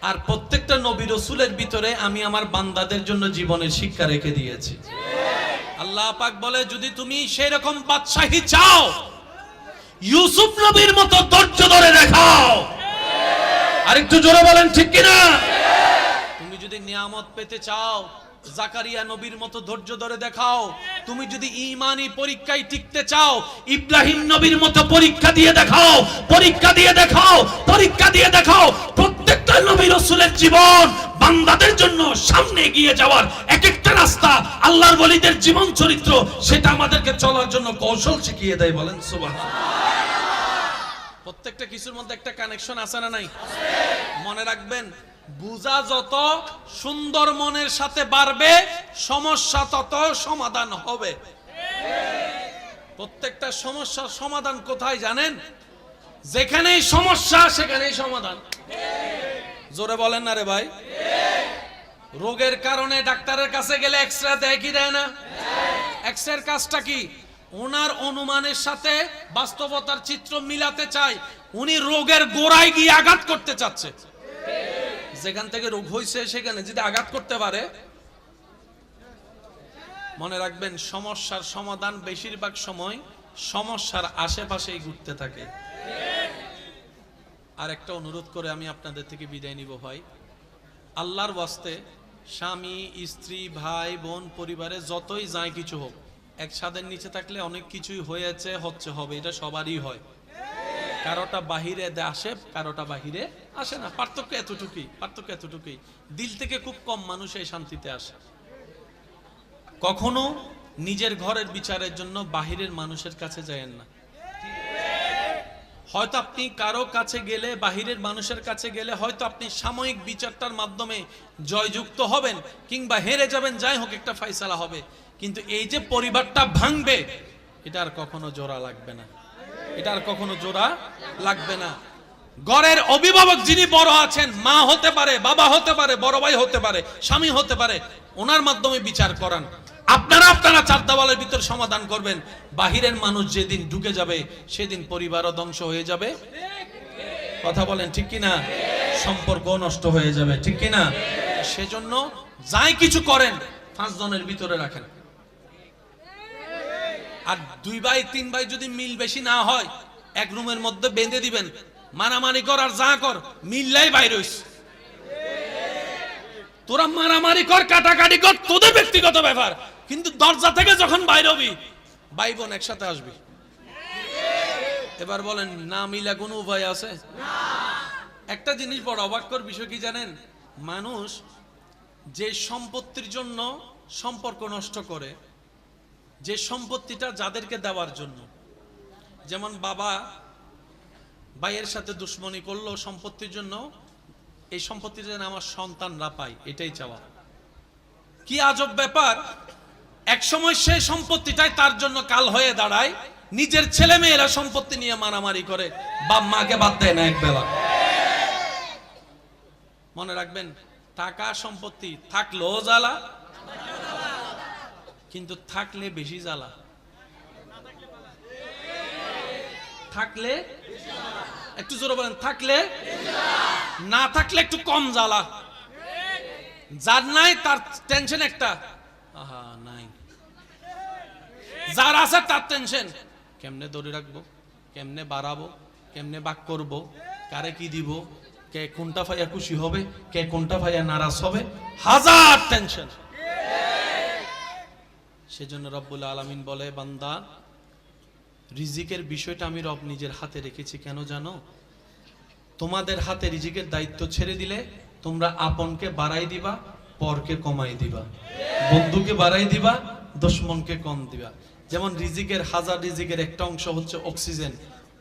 আর প্রত্যেকটা নবী রাসূলের ভিতরে আমি আমার বান্দাদের জন্য জীবনের শিক্ষা রেখে দিয়েছি। আল্লাহ পাক বলে যদি তুমি সেই রকম বাদশাহী চাও, ইউসুফ নবীর মতো ধৈর্য ধরে দেখাও। আরেকটু জোরে বলেন ঠিক কিনা? তুমি যদি নিয়ামত পেতে চাও, জাকারিয়া নবীর মতো ধৈর্য ধরে দেখাও। তুমি যদি ঈমানি পরীক্ষায় টিকতে চাও, ইব্রাহিম নবীর মতো পরীক্ষা দিয়ে দেখাও, পরীক্ষা দিয়ে দেখাও, পরীক্ষা দিয়ে দেখাও। প্রত্যেকটা নবী রাসূলের জীবন বান্দাদের জন্য সামনে এগিয়ে যাওয়ার এক একটা রাস্তা, আল্লাহর ওলিদের জীবন চরিত্র, সেটা আমাদেরকে চলার জন্য কৌশল শিখিয়ে দেয়। বলেন সুবহানাল্লাহ। প্রত্যেকটা কিছুর মধ্যে একটা কানেকশন আছে না নাই? মনে রাখবেন, বুঝা যত সুন্দর মনের সাথে বাড়বে, সমস্যা তত সমাধান হবে। প্রত্যেকটা সমস্যার সমাধান কোথায় জানেন? যেখানেই সমস্যা সেখানেই সমাধান। জোরে বলেন না রে ভাই। রোগের কারণে ডাক্তারের কাছে গেলে এক্সরে দেয় কি দেয় না? এক্সরের কাজটা কি? ওনার অনুমানের সাথে বাস্তবতার চিত্র মিলাতে চায়। উনি রোগের গোড়ায় গিয়ে আঘাত করতে চাচ্ছে। যেখান থেকে রোগ হয়েছে সেখানে যদি আঘাত করতে পারে, মনে রাখবেন সমস্যার সমাধান বেশিরভাগ সময় সমস্যার আশেপাশেই ঘুরতে থাকে। আর একটা অনুরোধ করে আমি আপনাদের থেকে বিদায় নিব ভাই, আল্লাহর ওয়াস্তে স্বামী স্ত্রী ভাই বোন পরিবারে যতই যায় কিছু হোক, এক ছাদের নিচে থাকলে অনেক কিছুই হয়েছে, হচ্ছে, হবে, এটা সবারই হয়। কারোটা বাহিরে আসে, কারোটা বাহিরে আসে না। পার্থক্য এতটুকুই, পার্থক্য এতটুকুই। দিল থেকে খুব কম মানুষ এই শান্তিতে আসে। কখনো নিজের ঘরের বিচারের জন্য বাহিরের মানুষের কাছে যায়েন না। হয়তো আপনি কারো কাছে গেলে, বাহিরের মানুষের কাছে গেলে হয়তো আপনি সাময়িক বিচারটার মাধ্যমে জয়যুক্ত হবেন কিংবা হেরে যাবেন, যাই হোক একটা ফয়সালা হবে, কিন্তু এই যে পরিবারটা ভাঙবে, এটা আর কখনো জোড়া লাগবে না, এটা আর কখনো জোড়া লাগবে না। ঘরের অভিভাবক যিনি বড় আছেন, মা হতে পারে, বাবা হতে পারে, বড় ভাই হতে পারে, স্বামী হতে পারে, ওনার মাধ্যমে বিচার করান। আপনারা চার দেওয়ালের ভিতর সমাধান করবেন। বাহিরের মানুষ যেদিন ঢুকে যাবে সেদিন পরিবারও ধ্বংস হয়ে যাবে। কথা বলেন ঠিক কিনা? সম্পর্ক নষ্ট হয়ে যাবে, ঠিক কিনা? সেজন্য যাই কিছু করেন 5 জনের ভিতরে রাখেন। আর 2 ভাই 3 ভাই যদি মিল বেশি না হয়, এক রুমের মধ্যে বেঁধে দিবেন, মারামারি কর আর যা কর, মিললাই বাইর হইস। তোরা মারামারি কর, কাটাকাটি কর, তোদের ব্যক্তিগত ব্যাপার, কিন্তু দরজা থেকে যখন বাইর হবি, ভাই বোন একসাথে আসবি। এবার বলেন, না মিলা কোনো উপায় আছে? একটা জিনিস বড় অবাককর বিষয় কি জানেন? মানুষ যে সম্পত্তির জন্য সম্পর্ক নষ্ট করে, যে সম্পত্তিটা যাদেরকে দেওয়ার জন্য, যেমন বাবা ভাইয়ের সাথে দুশ্মনী করলো সম্পত্তির জন্য, এই সম্পত্তিটা যেন আমার সন্তানরা পায়, এটাই চাওয়া। কি আজব ব্যাপার! এক সময় সেই সম্পত্তিটাই তার জন্য কাল হয়ে দাঁড়ায়। নিজের ছেলে মেয়েরা সম্পত্তি নিয়ে মারামারি করে, বাপ মাকে বাদ দেয় না একবেলা। মনে রাখবেন, টাকা সম্পত্তি থাকলেও জ্বালা, কিন্তু থাকলে বেশি জ্বালা। থাকলে একটু জোরে বলেন, থাকলে, না থাকলে একটু কম জ্বালা। যার নাই তার টেনশন একটা, আহা নাই। যার আছে তার টেনশন, কেমনে ধরে রাখবো, কেমনে বাড়াবো, কেমনে বাক করব, কারে কি দিব, কে কোনটা ভাইয়া খুশি হবে, কে কোনটা ভাইয়া নারাজ হবে, হাজার টেনশন। সেজন্য রব্বুল আলামিন বলে, বান্দা রিজিকের বিষয়টা আমি রব নিজের হাতে রেখেছি, কেন জানো? তোমাদের হাতে রিজিকের দায়িত্ব ছেড়ে দিলে তোমরা আপনকে বাড়াই দিবা, পরকে কমাই দিবা, বন্ধুকে বাড়াই দিবা, দুশমনকে কম দিবা। যেমন রিজিকের হাজার রিজিকের একটা অংশ হচ্ছে অক্সিজেন।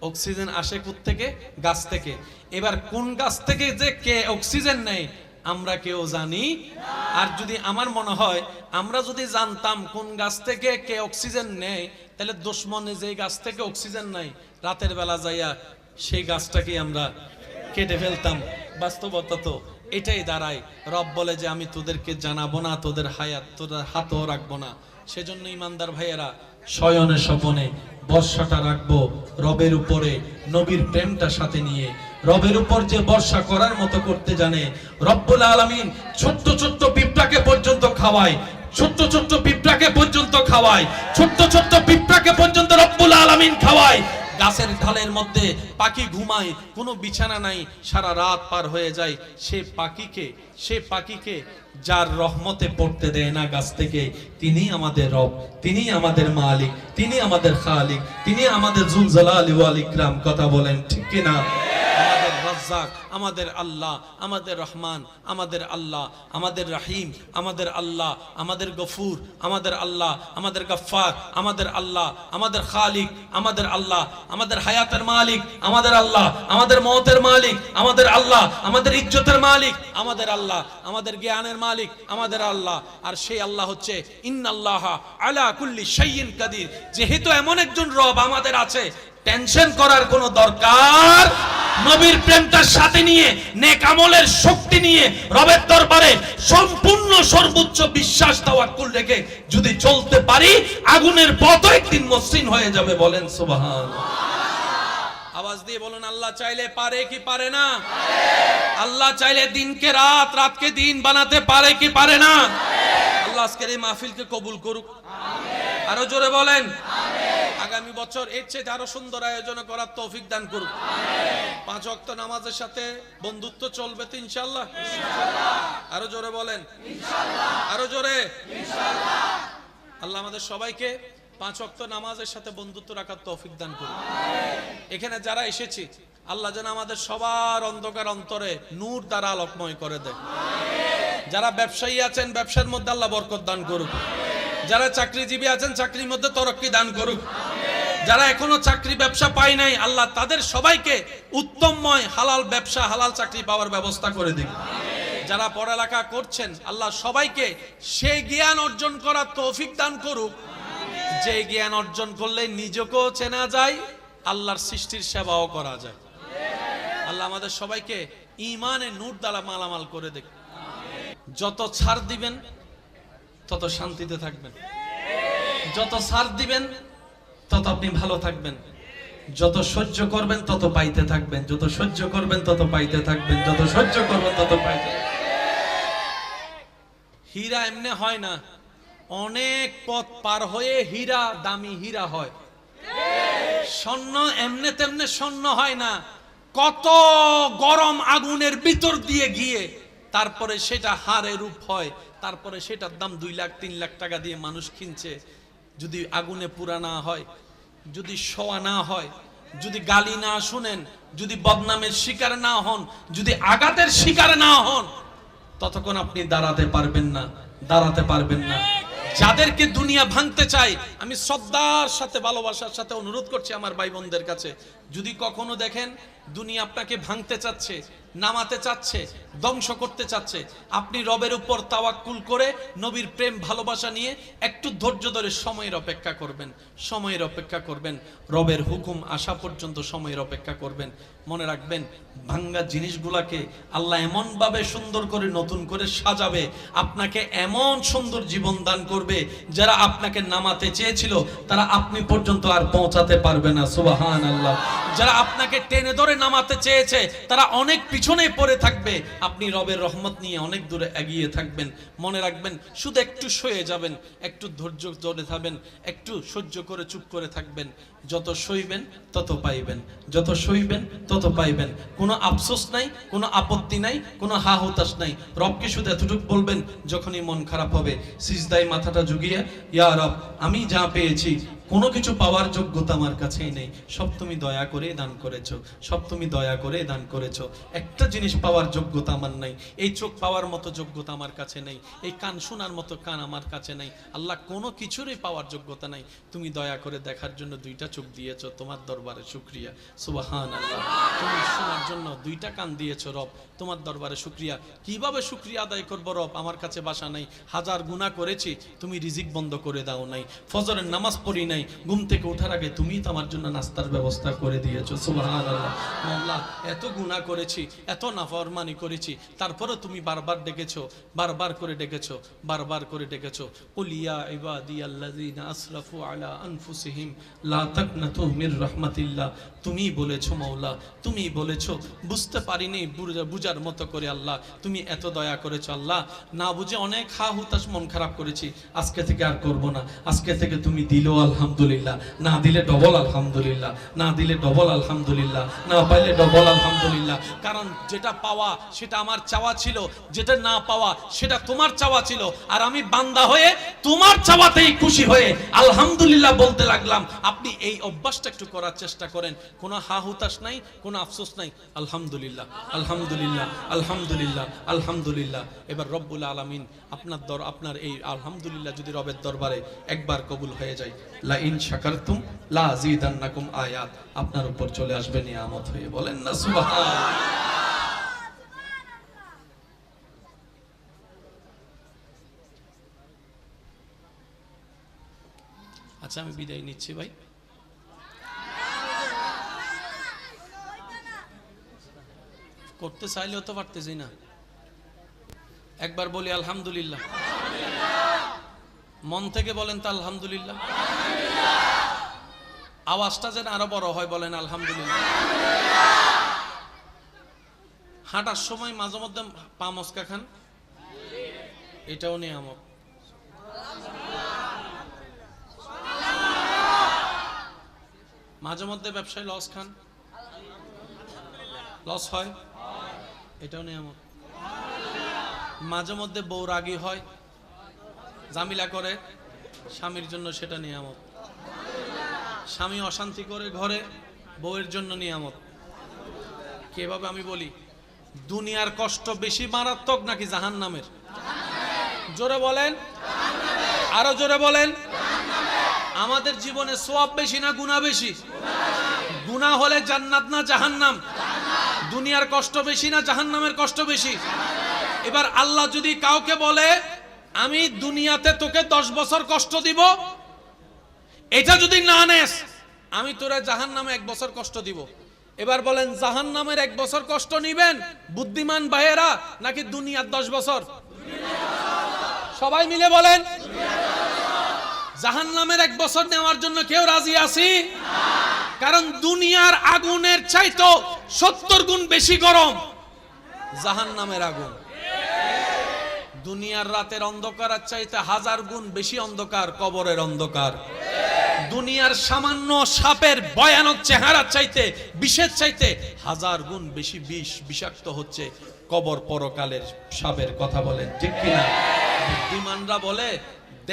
অক্সিজেন আসে থেকে গাছ থেকে। এবার কোন গাছ থেকে যে কে অক্সিজেন নেয় আমরা কেউ জানি? আর যদি আমার মনে হয় আমরা যদি জানতাম কোন গাছ থেকে কে অক্সিজেন নেয়, তাহলে দুশমনে যে গাছ থেকে অক্সিজেন নেয় রাতের বেলা যাইয়া সেই গাছটাকে আমরা কেটে ফেলতাম। বাস্তবতা তো এটাই দাঁড়ায়। রব বলে যে আমি তোদেরকে জানাবো না, তোদের হায়াত তোদের হাতও রাখবো না। সেজন্য ইমানদার ভাইয়েরা শয়নে স্বপনে বর্ষাটা রাখবো রবের উপরে, নবীর প্রেমটা সাথে নিয়ে। রবের উপর যে বর্ষা করার মতো করতে জানে, রব্বুল আলামিন ছোট্ট ছোট্ট পিঁপড়াকে পর্যন্ত খাওয়ায়, ছোট্ট ছোট্ট পিঁপড়াকে পর্যন্ত খাওয়ায়, ছোট্ট ছোট্ট পিঁপড়াকে পর্যন্ত রব্বুল আলামিন খাওয়ায়। গাছের ঢালের মধ্যে পাখি ঘুমায়, কোনো বিছানা নাই, সারা রাত পার হয়ে যায়। সে পাখিকে যার রহমতে পড়তে দেয় না গাছ থেকে, তিনি আমাদের রব, তিনি আমাদের মালিক, তিনি আমাদের খালিক, তিনি আমাদের জুল জালালি ওয়াল ইকরাম। কথা বলেন ঠিক কিনা? আমাদের রাজ্জাক, আমাদের আল্লাহ, আমাদের রহমান, আমাদের আল্লাহ, আমাদের রাহিম, আমাদের আল্লাহ, আমাদের গফুর, আমাদের আল্লাহ, আমাদের গফফার, আমাদের আল্লাহ, আমাদের খালিক, আমাদের আল্লাহ, আমাদের হায়াতের মালিক, আমাদের আল্লাহ, আমাদের মওতের মালিক, আমাদের আল্লাহ, আমাদের ইজ্জতের মালিক, আমাদের আল্লাহ, আমাদের জ্ঞানের মালিক, আমাদের আল্লাহ। আর সেই আল্লাহ হচ্ছে ইন্নাল্লাহা আলা কুল্লি শাইইন কাদির। যেহেতু এমন একজন রব আমাদের আছে, টেনশন করার কোনো দরকার। নবীর প্রেমটার সাথে নিয়ে, নেক আমলের শক্তি নিয়ে রবের দরবারে সম্পূর্ণ সর্বোচ্চ বিশ্বাস তাওয়াক্কুল রেখে যদি চলতে পারি, আগুনের পথ একদিন মসৃণ হয়ে যাবে। বলেন সুবহানাল্লাহ। আওয়াজ দিয়ে বলুন, আল্লাহ চাইলে পারে কি পারে না? আল্লাহ চাইলে দিনকে রাত, রাতকে দিন বানাতে পারে কি পারে না? আল্লাহ আজকের এই মাহফিলকে কবুল করুক। আরো জোরে বলেন আগামী বছর এর চেয়ে আরো সুন্দর আয়োজন করার তৌফিক দান করুক। 5 ওয়াক্ত নামাজের সাথে বন্ধুত্ব চলবে তো ইনশাআল্লাহ। আরো জোরে বলেন ইনশাআল্লাহ। আরো জোরে ইনশাআল্লাহ। আল্লাহ আমাদের সবাইকে 5 ওয়াক্ত নামাজের সাথে বন্ধুত্ব রাখার তৌফিক দান করুক। এখানে যারা এসেছি আল্লাহ যেন আমাদের সবার অন্ধকার অন্তরে নূর দ্বারা আলোকময় করে দেয়। যারা ব্যবসায়ী আছেন ব্যবসার মধ্যে আল্লাহ বরকত দান করুক। যারা চাকরিজীবী আছেন চাকরির মধ্যে তরক্কি দান করুক। যারা এখনো চাকরি ব্যবসা পায় নাই আল্লাহ তাদের সবাইকে উত্তমময় হালাল ব্যবসা হালাল চাকরি পাওয়ার ব্যবস্থা করে দিক। যারা পড়ালেখা করছেন আল্লাহ সবাইকে সেই জ্ঞান অর্জন করার তৌফিক দান করুক, যে জ্ঞান অর্জন করলে নিজেকেও চেনা যায়, আল্লাহর সৃষ্টির সেবাও করা যায়। আল্লাহ আমাদের সবাইকে ঈমানের নূর দ্বারা মালামাল করে দেখ। যত ছাড় দিবেন তত শান্তিতে থাকবেন, যত ছাড় দিবেন তত আপনি ভালো থাকবেন, যত সহ্য করবেন তত পাইতে থাকবেন, যত সহ্য করবেন তত পাইতে থাকবেন, যত সহ্য করবেন তত পাইতে। হীরা এমনি হয় না, অনেক পথ পার হয়ে হীরা দামি হীরা হয়। স্বর্ণ এমনে তেমনে স্বর্ণ হয় না, কত গরম আগুনের ভিতর দিয়ে গিয়ে তারপরে সেটা হারে রূপ হয়, তারপরে সেটার দাম 2 লাখ 3 লাখ টাকা দিয়ে মানুষ কিনছে। যদি আগুনে পুরা না হয়, যদি শোয়া না হয়, যদি গালি না শুনেন, যদি বদনামের শিকার না হন, যদি আঘাতের শিকার না হন, ততক্ষণ আপনি দাঁড়াতে পারবেন না, দাঁড়াতে পারবেন না। যাদেরকে দুনিয়া ভাঙতে চায় আমি শ্রদ্ধার সাথে ভালোবাসার সাথে অনুরোধ করছি আমার ভাই বোনদের কাছে, যদি কখনো দেখেন দুনিয়া আপনাকে ভাঙতে চাচ্ছে, নামাতে চাচ্ছে, ধ্বংস করতে চাচ্ছে, আপনি রবের উপর তাওয়াক্কুল করে নবীর প্রেম ভালোবাসা নিয়ে একটু ধৈর্য ধরে সময়ের অপেক্ষা করবেন, সময়ের অপেক্ষা করবেন, রবের হুকুম আসা পর্যন্ত সময়ের অপেক্ষা করবেন। মনে রাখবেন ভাঙ্গা জিনিসগুলাকে আল্লাহ এমন ভাবে সুন্দর করে নতুন করে সাজাবে, আপনাকে এমন সুন্দর জীবন দান করবে, যারা আপনাকে নামাতে চেয়েছিল তারা আপনি পর্যন্ত আর পৌঁছাতে পারবে না। সুবহানাল্লাহ। যারা আপনাকে টেনে ধরে নামাতে চেয়েছে তারা অনেক পিছনে পড়ে থাকবে, আপনি রবের রহমত নিয়ে অনেক দূরে এগিয়ে থাকবেন। মনে রাখবেন শুধু একটু সয়ে যাবেন, একটু ধৈর্য ধরে থাকবেন, একটু সহ্য করে চুপ করে থাকবেন। যত সইবেন তত পাইবেন, যত সইবেন তত পাইবেন। কোনো আফসোস নাই, কোনো আপত্তি নাই, কোনো হা হুতাশ নাই। রবকে শুধু এতটুকু বলবেন যখনই মন খারাপ হবে, সিজদায় মাথাটা ঝুঁকিয়ে, ইয়া রব আমি যা পেয়েছি কোনো কিছু পাওয়ার যোগ্যতা আমার কাছেই নেই, সব তুমি দয়া করে দান করেছো, সব তুমি দয়া করে দান করেছো। একটা জিনিস পাওয়ার যোগ্যতা আমার নাই, এই চোখ পাওয়ার মতো যোগ্যতা আমার কাছে নেই, এই কান শোনার মতো কান আমার কাছে নেই। আল্লাহ কোনো কিছুরই পাওয়ার যোগ্যতা নাই, তুমি দয়া করে দেখার জন্য দুইটা চোখ দিয়েছো, তোমার দরবারে শুকরিয়া। সুবহানাল্লাহ। তুমি শোনার জন্য দুইটা কান দিয়েছো রব, তোমার দরবারে শুকরিয়া। কিভাবে শুকরিয়া আদায় করবো রব? আমার কাছে বাসা নাই, হাজার গুনাহ করেছি, তুমি রিজিক বন্ধ করে দাও নাই, ফজরের নামাজ পড়ি নাই, ঘুম থেকে ওঠার আগে তুমি তো আমার জন্য নাস্তার ব্যবস্থা করে দিয়েছো। সুবহানাল্লাহ। আল্লাহ, এত গুনাহ করেছি, এত নাফরমানি করেছি, তারপরে তুমি বারবার ডেকেছো, বারবার করে ডেকেছো, বারবার করে ডেকেছো। কুল ইয়া ইবাদিয়াল্লাযিনা আসরাফু আলা আনফুসিহিম লা তাকনাতু মির রাহমাতিল্লাহ। তুমি বলেছো মাওলা, তুমি বলেছো, বুঝতে পারিনি, বুঝার মতো করে আল্লাহ তুমি এত দয়া করেছো। আল্লাহ, না বুঝে অনেক হা হুতাশ মন খারাপ করেছি, আজকে থেকে আর করব না। আজকে থেকে তুমি দিলো আলহামদুলিল্লাহ, না দিলে ডবল আলহামদুলিল্লাহ, না দিলে ডবল আলহামদুলিল্লাহ, না পাইলে ডবল আলহামদুলিল্লাহ। কারণ যেটা পাওয়া সেটা আমার চাওয়া ছিল, যেটা না পাওয়া সেটা তোমার চাওয়া ছিল, আর আমি বান্দা হয়ে তোমার চাওয়াতেই খুশি হয়ে আলহামদুলিল্লাহ বলতে লাগলাম। আপনি এই অভ্যাসটা একটু করার চেষ্টা করেন, কোনো হা হুতাশ নাই, কোনো আফসোস নাই। আলহামদুলিল্লাহ, আলহামদুলিল্লাহ, আলহামদুলিল্লাহ, আলহামদুলিল্লাহ। এবার রব্বুল আলামিন আপনার এই আলহামদুলিল্লাহ যদি রবের দরবারে একবার কবুল হয়ে যায়, লা ইন শাকারতুম লা আযীদান্নাকুম আয়াত আপনার উপর চলে আসবে নিয়ামত হয়ে। বলেন না সুবহানাল্লাহ। আচ্ছা, আমি বিদায় নিচ্ছি ভাই। করতে চাইলেও তো পারতেছি না। একবার বলি আলহামদুলিল্লাহ, মন থেকে বলেন তো আলহামদুলিল্লাহ। আওয়াজটা যেন আরো বড় হয়, বলেন আলহামদুলিল্লাহ। হাঁটার সময় মাঝে মধ্যে পা মস্কা খান, এটাও নিয়ামত। মাঝে মধ্যে ব্যবসায় লস খান, লস হয়, এটাও নিয়ামত। মাঝে মধ্যে বউ রাগী হয়, জামিলা করে স্বামীর জন্য, সেটা নিয়ামত। স্বামী অশান্তি করে ঘরে, বউয়ের জন্য নিয়ামত। কিভাবে আমি বলি, দুনিয়ার কষ্ট বেশি মারাত্মক নাকি জাহান্নামের? জোরে বলেন, আরো জোরে বলেন। আমাদের জীবনে সওয়াব বেশি না গুনাহ বেশি? গুনাহ হলে জান্নাত না জাহান্নাম? দুনিয়ার কষ্ট বেশি না জাহান্নামের কষ্ট বেশি? এবার আল্লাহ যদি কাউকে বলে আমি দুনিয়াতে তোকে 10 বছর কষ্ট দিব, এটা যদি না নেস আমি তোরে জাহান্নামে 1 বছর কষ্ট দিব। এবার বলেন, জাহান্নামের 1 বছর কষ্ট নিবেন বুদ্ধিমান ভাইয়েরা নাকি দুনিয়ার 10 বছর? সবাই মিলে বলেন। জাহান্নামের 1 বছর নেওয়ার জন্য কেউ রাজি আছি? কারণ দুনিয়ার আগুনের চাইতো 70 গুণ বেশি গরম জাহান্নামের আগুন। দুনিয়ার রাতের অন্ধকারের চাইতে 1000 গুণ বেশি অন্ধকার কবরের অন্ধকার। দুনিয়ার সামান্য সাপের ভয়ানক চেহারার চাইতে, বিষের চাইতে 1000 গুণ বেশি বিষ, বিষাক্ত হচ্ছে কবর পরকালের সাপের। কথা বলেন ঠিক কিনা? বুদ্ধিমানরা বলে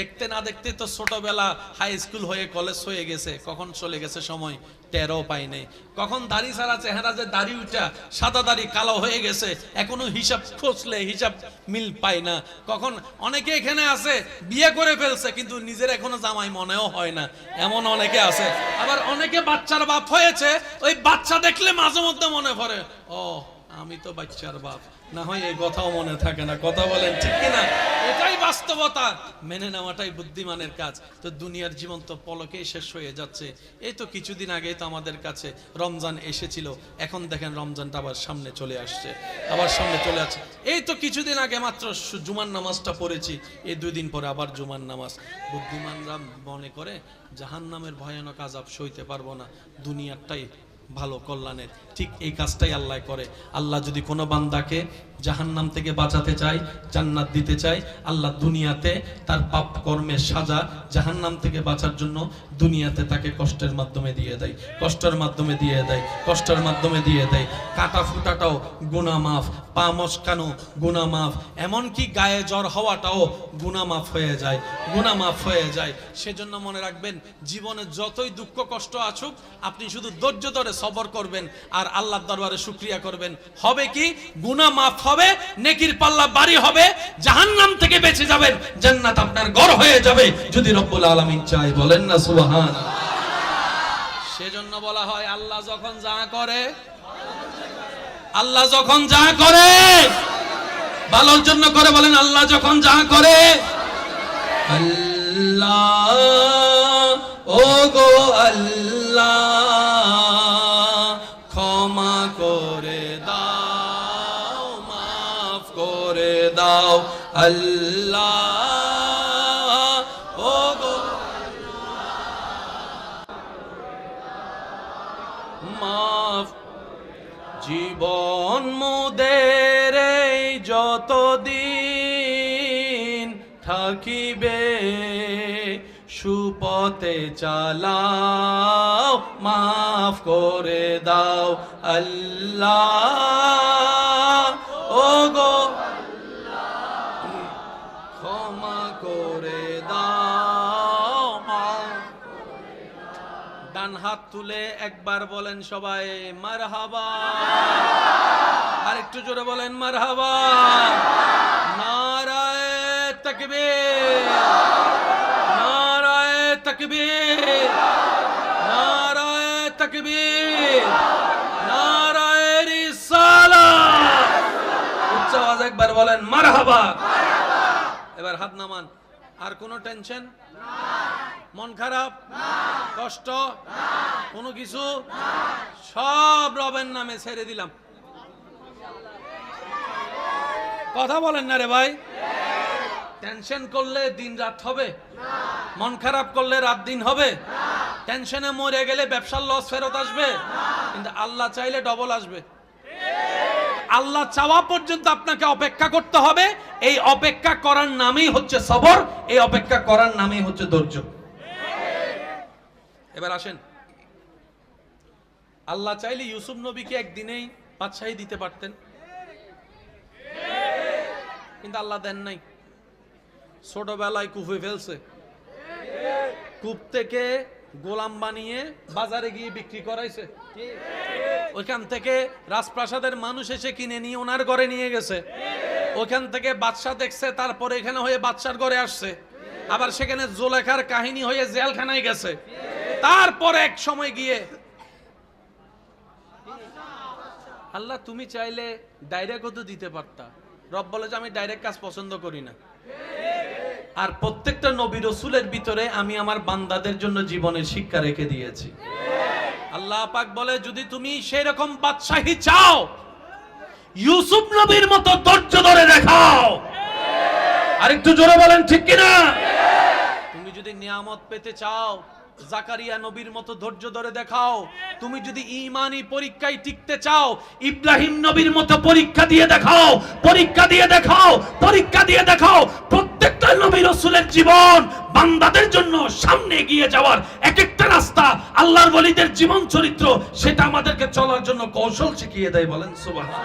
দেখতে না দেখতে তো ছোটবেলা হাই স্কুল হয়ে কলেজ হয়ে গেছে, কখন চলে গেছে সময় টেরও পাই নাই। কখন দাড়ি ছাড়া চেহারা যে দাড়ি উঠা সাদা দাড়ি কালো হয়ে গেছে, এখনো হিসাব খুঁজলে হিসাব মিল পাই না। কখন অনেকে এখানে আছে বিয়ে করে ফেলছে কিন্তু নিজের এখনো জামাই মনেও হয় না, এমন অনেকে আছে। আবার অনেকে বাচ্চার বাপ হয়েছে, ওই বাচ্চা দেখলে মাঝে মধ্যে মনে পড়ে, ও আমি তো বাচ্চার বাপ, না হয় এই কথাও মনে থাকে না। কথা বলেন ঠিক কিনা? এটাই বাস্তবতা, মেনে নেওয়াটাই বুদ্ধিমানের কাজ। তো দুনিয়ার জীবন তো পলকেই শেষ হয়ে যাচ্ছে। এই তো কিছুদিন আগেই তো আমাদের কাছে রমজান এসেছিল, এখন দেখেন রমজানটা আবার সামনে চলে আসছে, আবার সামনে চলে আসছে। এই তো কিছুদিন আগে মাত্র জুমার নামাজটা পড়েছি, এই 2 দিন পরে আবার জুমার নামাজ। বুদ্ধিমানরা মনে করে জাহান্নামের ভয়ানক আযাব সইতে পারবো না, দুনিয়ারটাই ভালো কল্যাণের। ঠিক এই কাজটাই আল্লাহ করে। আল্লাহ যদি কোনো বান্দাকে জাহান্নাম থেকে বাঁচাতে চাই, জান্নাত দিতে চাই, আল্লাহ দুনিয়াতে তার পাপ কর্মের সাজা জাহান্নাম থেকে বাঁচার জন্য দুনিয়াতে তাকে কষ্টের মাধ্যমে দিয়ে দেয়, কষ্টের মাধ্যমে দিয়ে দেয়, কষ্টের মাধ্যমে দিয়ে দেয়। কাটা ফুটাটাও গুনাহ মাফ, পা মচকানো গুনাহ মাফ, এমনকি গায়ে জ্বর হওয়াটাও গুনাহ মাফ হয়ে যায়, গুনাহ মাফ হয়ে যায়। সেজন্য মনে রাখবেন, জীবনে যতই দুঃখ কষ্ট আসুক, আপনি শুধু ধৈর্য ধরে সবর করবেন আর আল্লাহর দরবারে শুকরিয়া করবেন। হবে কি? গুনাহ মাফ হবে, নেকির পাল্লা ভারী হবে, জাহান্নাম থেকে বেঁচে যাবেন, জান্নাত আপনার ঘর হয়ে যাবে যদি রব্বুল আলামিন চায়। বলেন না সুবহানাল্লাহ। সেজন্য বলা হয়, আল্লাহ যখন যা করে, আল্লাহ যখন যা করে ভালোর জন্য করে। বলেন, আল্লাহ যখন যা করে, আল্লাহ ও গো আল্লাহ ক্ষমা করে দাও, মাফ করে দাও, আল্লাহ ও গো মাফ। জীবন মোদের যতদিন থাকিবে সুপথে চালাও, মাফ করে দাও, আল্লাহ ও গো ক্ষমা করে দাও। ডান হাত তুলে একবার বলেন সবাই মারহাবা, আর একটু জোরে বলেন মারহাবা। নারায়ে তাকবীর, নারায়ে তাকবীর, নারায়ে তাকবীর, নারায়ে রিসালাত। উচ্চ আওয়াজে একবার বলেন মারহাবা। এবার হাত নামান। আর কোনো টেনশন মন খারাপ কষ্ট কোনো কিছু সব রবের নামে ছেড়ে দিলাম। কথা বলেন না রে ভাই। টেনশন করলে দিন রাত হবে, মন খারাপ করলে রাত দিন হবে, টেনশনে মরে গেলে ব্যবসার লস ফেরত আসবে, কিন্তু আল্লাহ চাইলে ডবল আসবে। আল্লাহ চাওয়া পর্যন্ত আপনাকে অপেক্ষা করতে হবে। এই অপেক্ষা করার নামই হচ্ছে সবর, এই অপেক্ষা করার নামই হচ্ছে ধৈর্য। এবার আসেন, আল্লাহ চাইলে ইউসুফ নবীকে একদিনেই বাদশাহী দিতে পারতেন, কিন্তু আল্লাহ দেন নাই। ছোটবেলায় কুফে ফেলছে, কূপ থেকে গোলাম বানিয়ে বাজারে গিয়ে বিক্রি করাইছে, ওইখান থেকে রাজপ্রাসাদের মানুষ এসে কিনে নিয়ে ওনার ঘরে নিয়ে গেছে, ওইখান থেকে বাদশাহ দেখছে, তারপরে এখানে হয়ে বাদশার ঘরে আসছে, আবার সেখানে জোলেখার কাহিনী হয়ে জেলখানায় গেছে, তারপরে এক সময় গিয়ে আল্লাহ তুমি চাইলে ডাইরেক্ট তো দিতে পারতা। রব বলে যে আমি ডাইরেক্ট কাজ পছন্দ করি না, আর প্রত্যেকটা নবী রাসূলের ভিতরে আমি আমার বান্দাদের জন্য জীবনের শিক্ষা রেখে দিয়েছি। আল্লাহ পাক বলে যদি তুমি সেই রকম বাদশাহী চাও, ইউসুফ নবীর মতো ধৈর্য ধরে দেখাও। আরেকটু জোরে বলেন ঠিক কিনা? তুমি যদি নিয়ামত পেতে চাও, জাকারিয়া নবীর মতো ধৈর্য ধরে দেখাও। তুমি যদি ঈমানি পরীক্ষায় টিকতে চাও, ইব্রাহিম নবীর মতো পরীক্ষা দিয়ে দেখাও, পরীক্ষা দিয়ে দেখাও, পরীক্ষা দিয়ে দেখাও। প্রত্যেকটা নবী রাসূলের জীবন বান্দাদের জন্য সামনে এগিয়ে যাওয়ার এক একটা রাস্তা, আল্লাহর ওলিদের জীবন চরিত্র, সেটা আমাদেরকে চলার জন্য কৌশল শিখিয়ে দেয়। বলেন সুবহানাল্লাহ।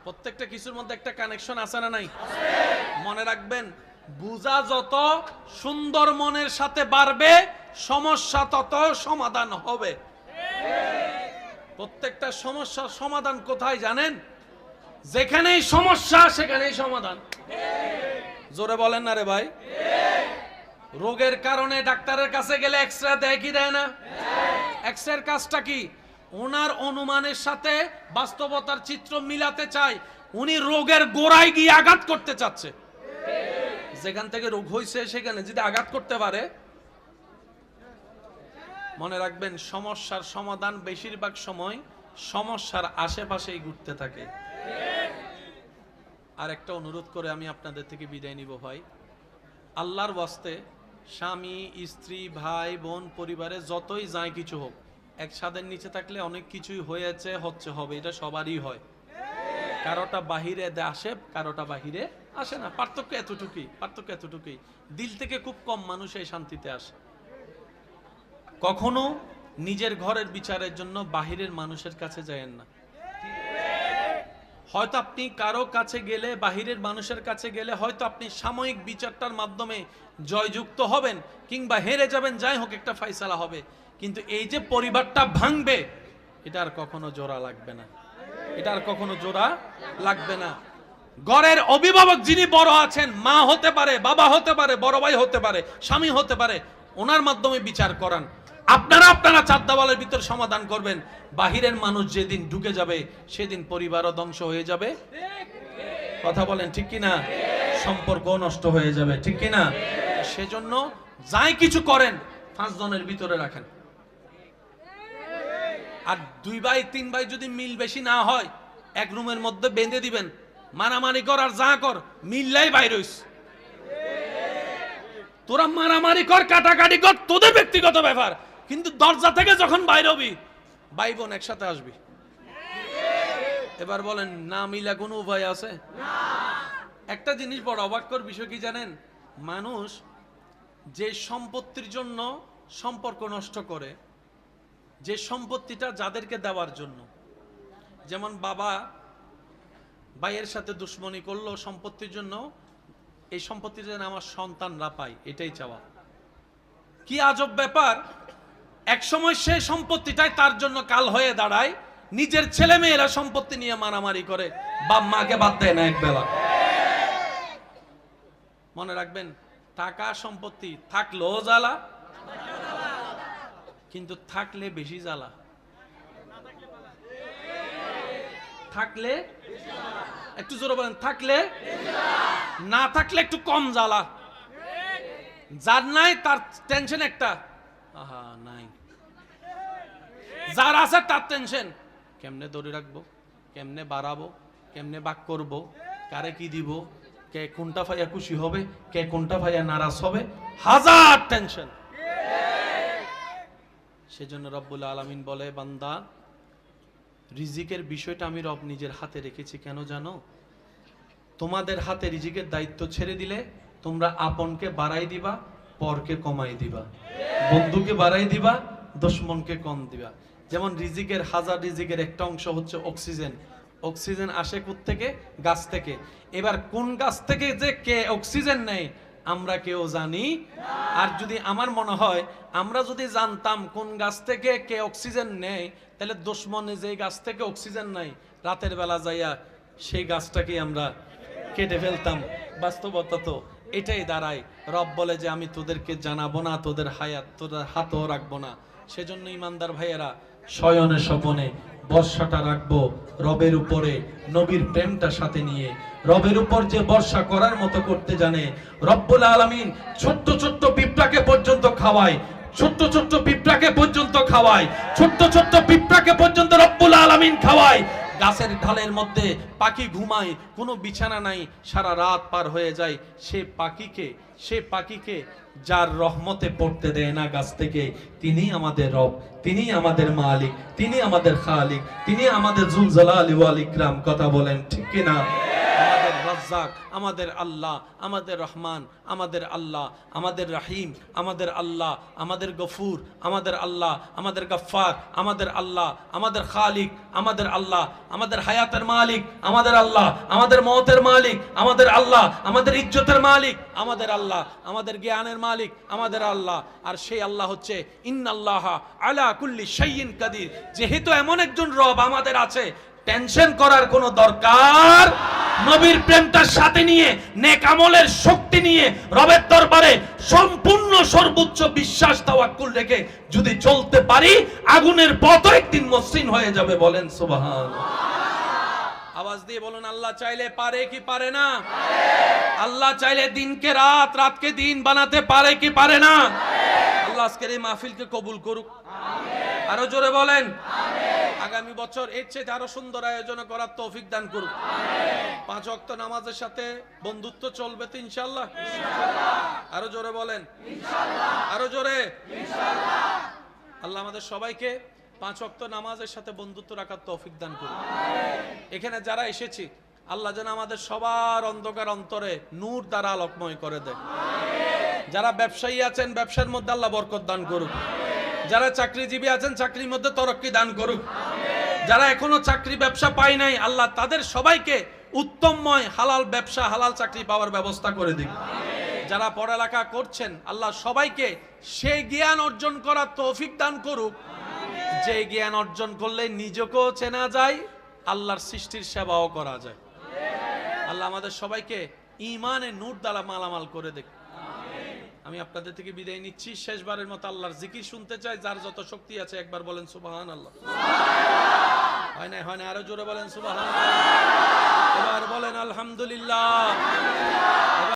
প্রত্যেকটা কিছুর মধ্যে একটা কানেকশন আছে না নাই? মনে রাখবেন, বুঝা যত সুন্দর মনের সাথে বাড়বে, সমস্যা তত সমাধান হবে। প্রত্যেকটা সমস্যার সমাধান কোথায় জানেন? যেখানেই সমস্যা সেখানেই সমাধান। জোরে বলেন না রে ভাই। রোগের কারণে ডাক্তারের কাছে গেলে এক্সরে দেয় কি দেয় না? এক্সরের কাজটা কি? ওনার অনুমানের সাথে বাস্তবতার চিত্র মিলাতে চায়। উনি রোগের গোড়ায় গিয়ে আঘাত করতে চাচ্ছে। যেখান থেকে রোগ হয়েছে সেখানে যদি আঘাত করতে পারে, মনে রাখবেন সমস্যার সমাধান বেশিরভাগ সময় সমস্যার আশেপাশেই ঘুরতে থাকে। আর একটা অনুরোধ করে আমি আপনাদের থেকে বিদায় নিব ভাই, আল্লাহর ওয়াস্তে স্বামী স্ত্রী ভাই বোন পরিবারে যতই যায় কিছু হোক, এক ছাদের নিচে থাকলে অনেক কিছুই হয়েছে হচ্ছে হবে, এটা সবারই হয়। কারোটা বাহিরে আসে, কারোটা বাহিরে আসে না। পার্থক্য এতটুকুই। দিল থেকে খুব কম মানুষ এই শান্তিতে আসে। কখনো নিজের ঘরের বিচারের জন্য বাহিরের মানুষের কাছে যায়েন না। হয়তো আপনি কারো কাছে গেলে, বাহিরের মানুষের কাছে গেলে হয়তো আপনি সাময়িক বিচারটার মাধ্যমে জয়যুক্ত হবেন কিংবা হেরে যাবেন, যাই হোক একটা ফয়সালা হবে, কিন্তু এই যে পরিবারটা ভাঙবে, এটা আর কখনো জোড়া লাগবে না। ঘরের অভিভাবক যিনি বড় আছেন, মা হতে পারে, বাবা হতে পারে, বড় ভাই হতে পারে, স্বামী হতে পারে, ওনার মাধ্যমে বিচার করান। আপনারা চার দেওয়ালের ভিতর সমাধান করবেন। বাহিরের মানুষ যেদিন ঢুকে যাবে, সেদিন পরিবারও ধ্বংস হয়ে যাবে। কথা বলেন ঠিক কিনা? সম্পর্ক নষ্ট হয়ে যাবে, ঠিক কিনা? সেজন্য যাই কিছু করেন 5 জনের ভিতরে রাখেন। আর 2 ভাই 3 ভাই যদি মিল বেশি না হয়, এক রুমের মধ্যে বেঁধে দিবেন, মারামারি কর আর যা কর, মিললাই বাইর হইস। তোরা মারামারি কর, কাটাকাটি কর, তোদের ব্যক্তিগত ব্যাপার, কিন্তু দরজা থেকে যখন বাইর হবি, ভাই বোন একসাথে আসবি। এবার বলেন, না মিলা কোনো উপায় আছে? একটা জিনিস বড় অবাককর বিষয় কি জানেন? মানুষ যে সম্পত্তির জন্য সম্পর্ক নষ্ট করে, যে সম্পত্তিটা যাদেরকে দেওয়ার জন্য, যেমন বাবা ভাইয়ের সাথে দুশ্মনী করলো সম্পত্তির জন্য, এই সম্পত্তি যেন আমার সন্তানরা পায়, এটাই চাওয়া। কি আজব ব্যাপার! এক সময় সে সম্পত্তিটাই তার জন্য কাল হয়ে দাঁড়ায়। নিজের ছেলে মেয়েরা সম্পত্তি নিয়ে মারামারি করে, বাপ মাকে বাদ দেয় না একবেলা। মনে রাখবেন, টাকা সম্পত্তি থাকলেও জ্বালা, কিন্তু থাকলে বেশি জ্বালা। থাকলে একটু জোরে বলেন, থাকলে, না থাকলে একটু কম জ্বালা। যার নাই তার টেনশন একটা, আহা নাই। যার আছে তার টেনশন, কেমনে ধরে রাখবো, কেমনে বাড়াবো, কেমনে বাক করব, কারে কি দিব, কে কোনটা ভাইয়া খুশি হবে, কে কোনটা ভাইয়া নারাজ হবে, হাজার টেনশন। সেজন্য রব্বুল আলামিন বলে, বান্দা, রিজিকের বিষয়টা আমি রব নিজের হাতে রেখেছি। কেন জানো? তোমাদের হাতে রিজিকের দায়িত্ব ছেড়ে দিলে তোমরা আপনকে বাড়াই দিবা, পরকে কমাই দিবা, বন্ধুকে বাড়াই দিবা, দুশমনকে কম দিবা। যেমন রিজিকের রিজিকের একটা অংশ হচ্ছে অক্সিজেন। অক্সিজেন আসে কোত্থেকে? গাছ থেকে। এবার কোন গাছ থেকে যে কে অক্সিজেন নেয় আমরা কেউ জানি। আর যদি আমার মনে হয় আমরা যদি জানতাম কোন গাছ থেকে কে অক্সিজেন নেয়, তাহলে দুশমনে যে গাছ থেকে অক্সিজেন নেয়, রাতের বেলা যাইয়া সেই গাছটাকে আমরা কেটে ফেলতাম। বাস্তবতা তো এটাই দাঁড়ায়। রব বলে যে আমি তোদেরকে জানাবো না, তোদের হাতও রাখবো না। সেজন্য ইমানদার ভাইয়েরা, শয়নে স্বপনে বর্ষাটা রাখবো রবের উপরে, নবীর প্রেমটা সাথে নিয়ে। রবের উপর যে বর্ষা করার মতো করতে জানে, রব্বুল আলামিন ছোট্ট ছোট্ট পিঁপড়াকে পর্যন্ত খাওয়ায়, ছোট্ট ছোট্ট পিঁপড়াকে পর্যন্ত খাওয়ায়, ছোট্ট ছোট্ট পিঁপড়াকে পর্যন্ত রব্বুল আলামিন খাওয়ায়। গাছের ঢালের মধ্যে পাখি ঘুমায়, কোনো বিছানা নাই, সারা রাত পার হয়ে যায়। সে পাখিকে যার রহমতে পড়তে দেয় না গাছ থেকে, তিনি আমাদের রব, তিনি আমাদের মালিক, তিনি আমাদের খালিক, তিনি আমাদের জুল জালালি ওয়াল ইকরাম। কথা বলেন ঠিক কিনা? আমাদের রাজ্জাক, আমাদের আল্লাহ, আমাদের রহমান, আমাদের আল্লাহ, আমাদের রাহিম, আমাদের আল্লাহ, আমাদের গফুর, আমাদের আল্লাহ, আমাদের গফফার, আমাদের আল্লাহ, আমাদের খালিক, আমাদের আল্লাহ, আমাদের হায়াতের মালিক, আমাদের আল্লাহ, আমাদের মওতের মালিক, আমাদের আল্লাহ, আমাদের ইজ্জতের মালিক, আমাদের আল্লাহ, আমাদের জ্ঞানের মালিক, আমাদের আল্লাহ। আর সেই আল্লাহ হচ্ছে ইন্নাল্লাহা আলা কুল্লি শাইইন কাদির। যেহেতু এমন একজন রব আমাদের আছে, টেনশন করার কোনো দরকার। নবীর প্রেমটার সাথে নিয়ে, নেক আমলের শক্তি নিয়ে, রবের দরবারে সম্পূর্ণ সর্বোচ্চ বিশ্বাস তাওয়াক্কুল রেখে যদি চলতে পারি, আগুনের পথ একদিন মসৃণ হয়ে যাবে। বলেন সুবহানাল্লাহ। আওয়াজ দিয়ে বলুন, আল্লাহ চাইলে পারে কি পারে না? আল্লাহ চাইলে দিনকে রাত, রাতকে দিন বানাতে পারে কি পারে না? আল্লাহ আজকের এই মাহফিলকে কবুল করুক। আরো জোরে বলেন আগামী বছর এর চেয়ে আরো সুন্দর আয়োজন করার তৌফিক দান করুক। 5 ওয়াক্ত নামাজের সাথে বন্ধুত্ব চলবে তো ইনশাআল্লাহ। আরো জোরে বলেন ইনশাআল্লাহ। আরো জোরে ইনশাআল্লাহ। আল্লাহ আমাদের সবাইকে 5 ওয়াক্ত নামাজের সাথে বন্ধুত্ব রাখার তৌফিক দান করুক। এখানে যারা এসেছি আল্লাহ যেন আমাদের সবার অন্ধকার অন্তরে নূর দ্বারা আলোকময় করে দেয়। যারা ব্যবসায়ী আছেন ব্যবসার মধ্যে আল্লাহ বরকত দান করুক। যারা চাকরিজীবী আছেন চাকরির মধ্যে তরক্কি দান করুক। যারা এখনো চাকরি ব্যবসা পায় নাই আল্লাহ তাদের সবাইকে উত্তমময় হালাল ব্যবসা হালাল চাকরি পাওয়ার ব্যবস্থা করে দিক। যারা পড়ালেখা করছেন আল্লাহ সবাইকে সেই জ্ঞান অর্জন করার তৌফিক দান করুক, যে জ্ঞান অর্জন করলে নিজেকেও চেনা যায়, আল্লাহর সৃষ্টির সেবাও করা যায়। আল্লাহ আমাদের সবাইকে ঈমানের নূর দ্বারা মালামাল করে দেখ। আমি আপনাদের থেকে বিদায় নিচ্ছি। শেষবারের মতো আল্লাহর জিকির শুনতে চাই। যার যত শক্তি আছে একবার বলেন সুবহানাল্লাহ। হয় না আরো জোরে বলেন সুবহানাল্লাহ। এবার বলেন আলহামদুলিল্লাহ।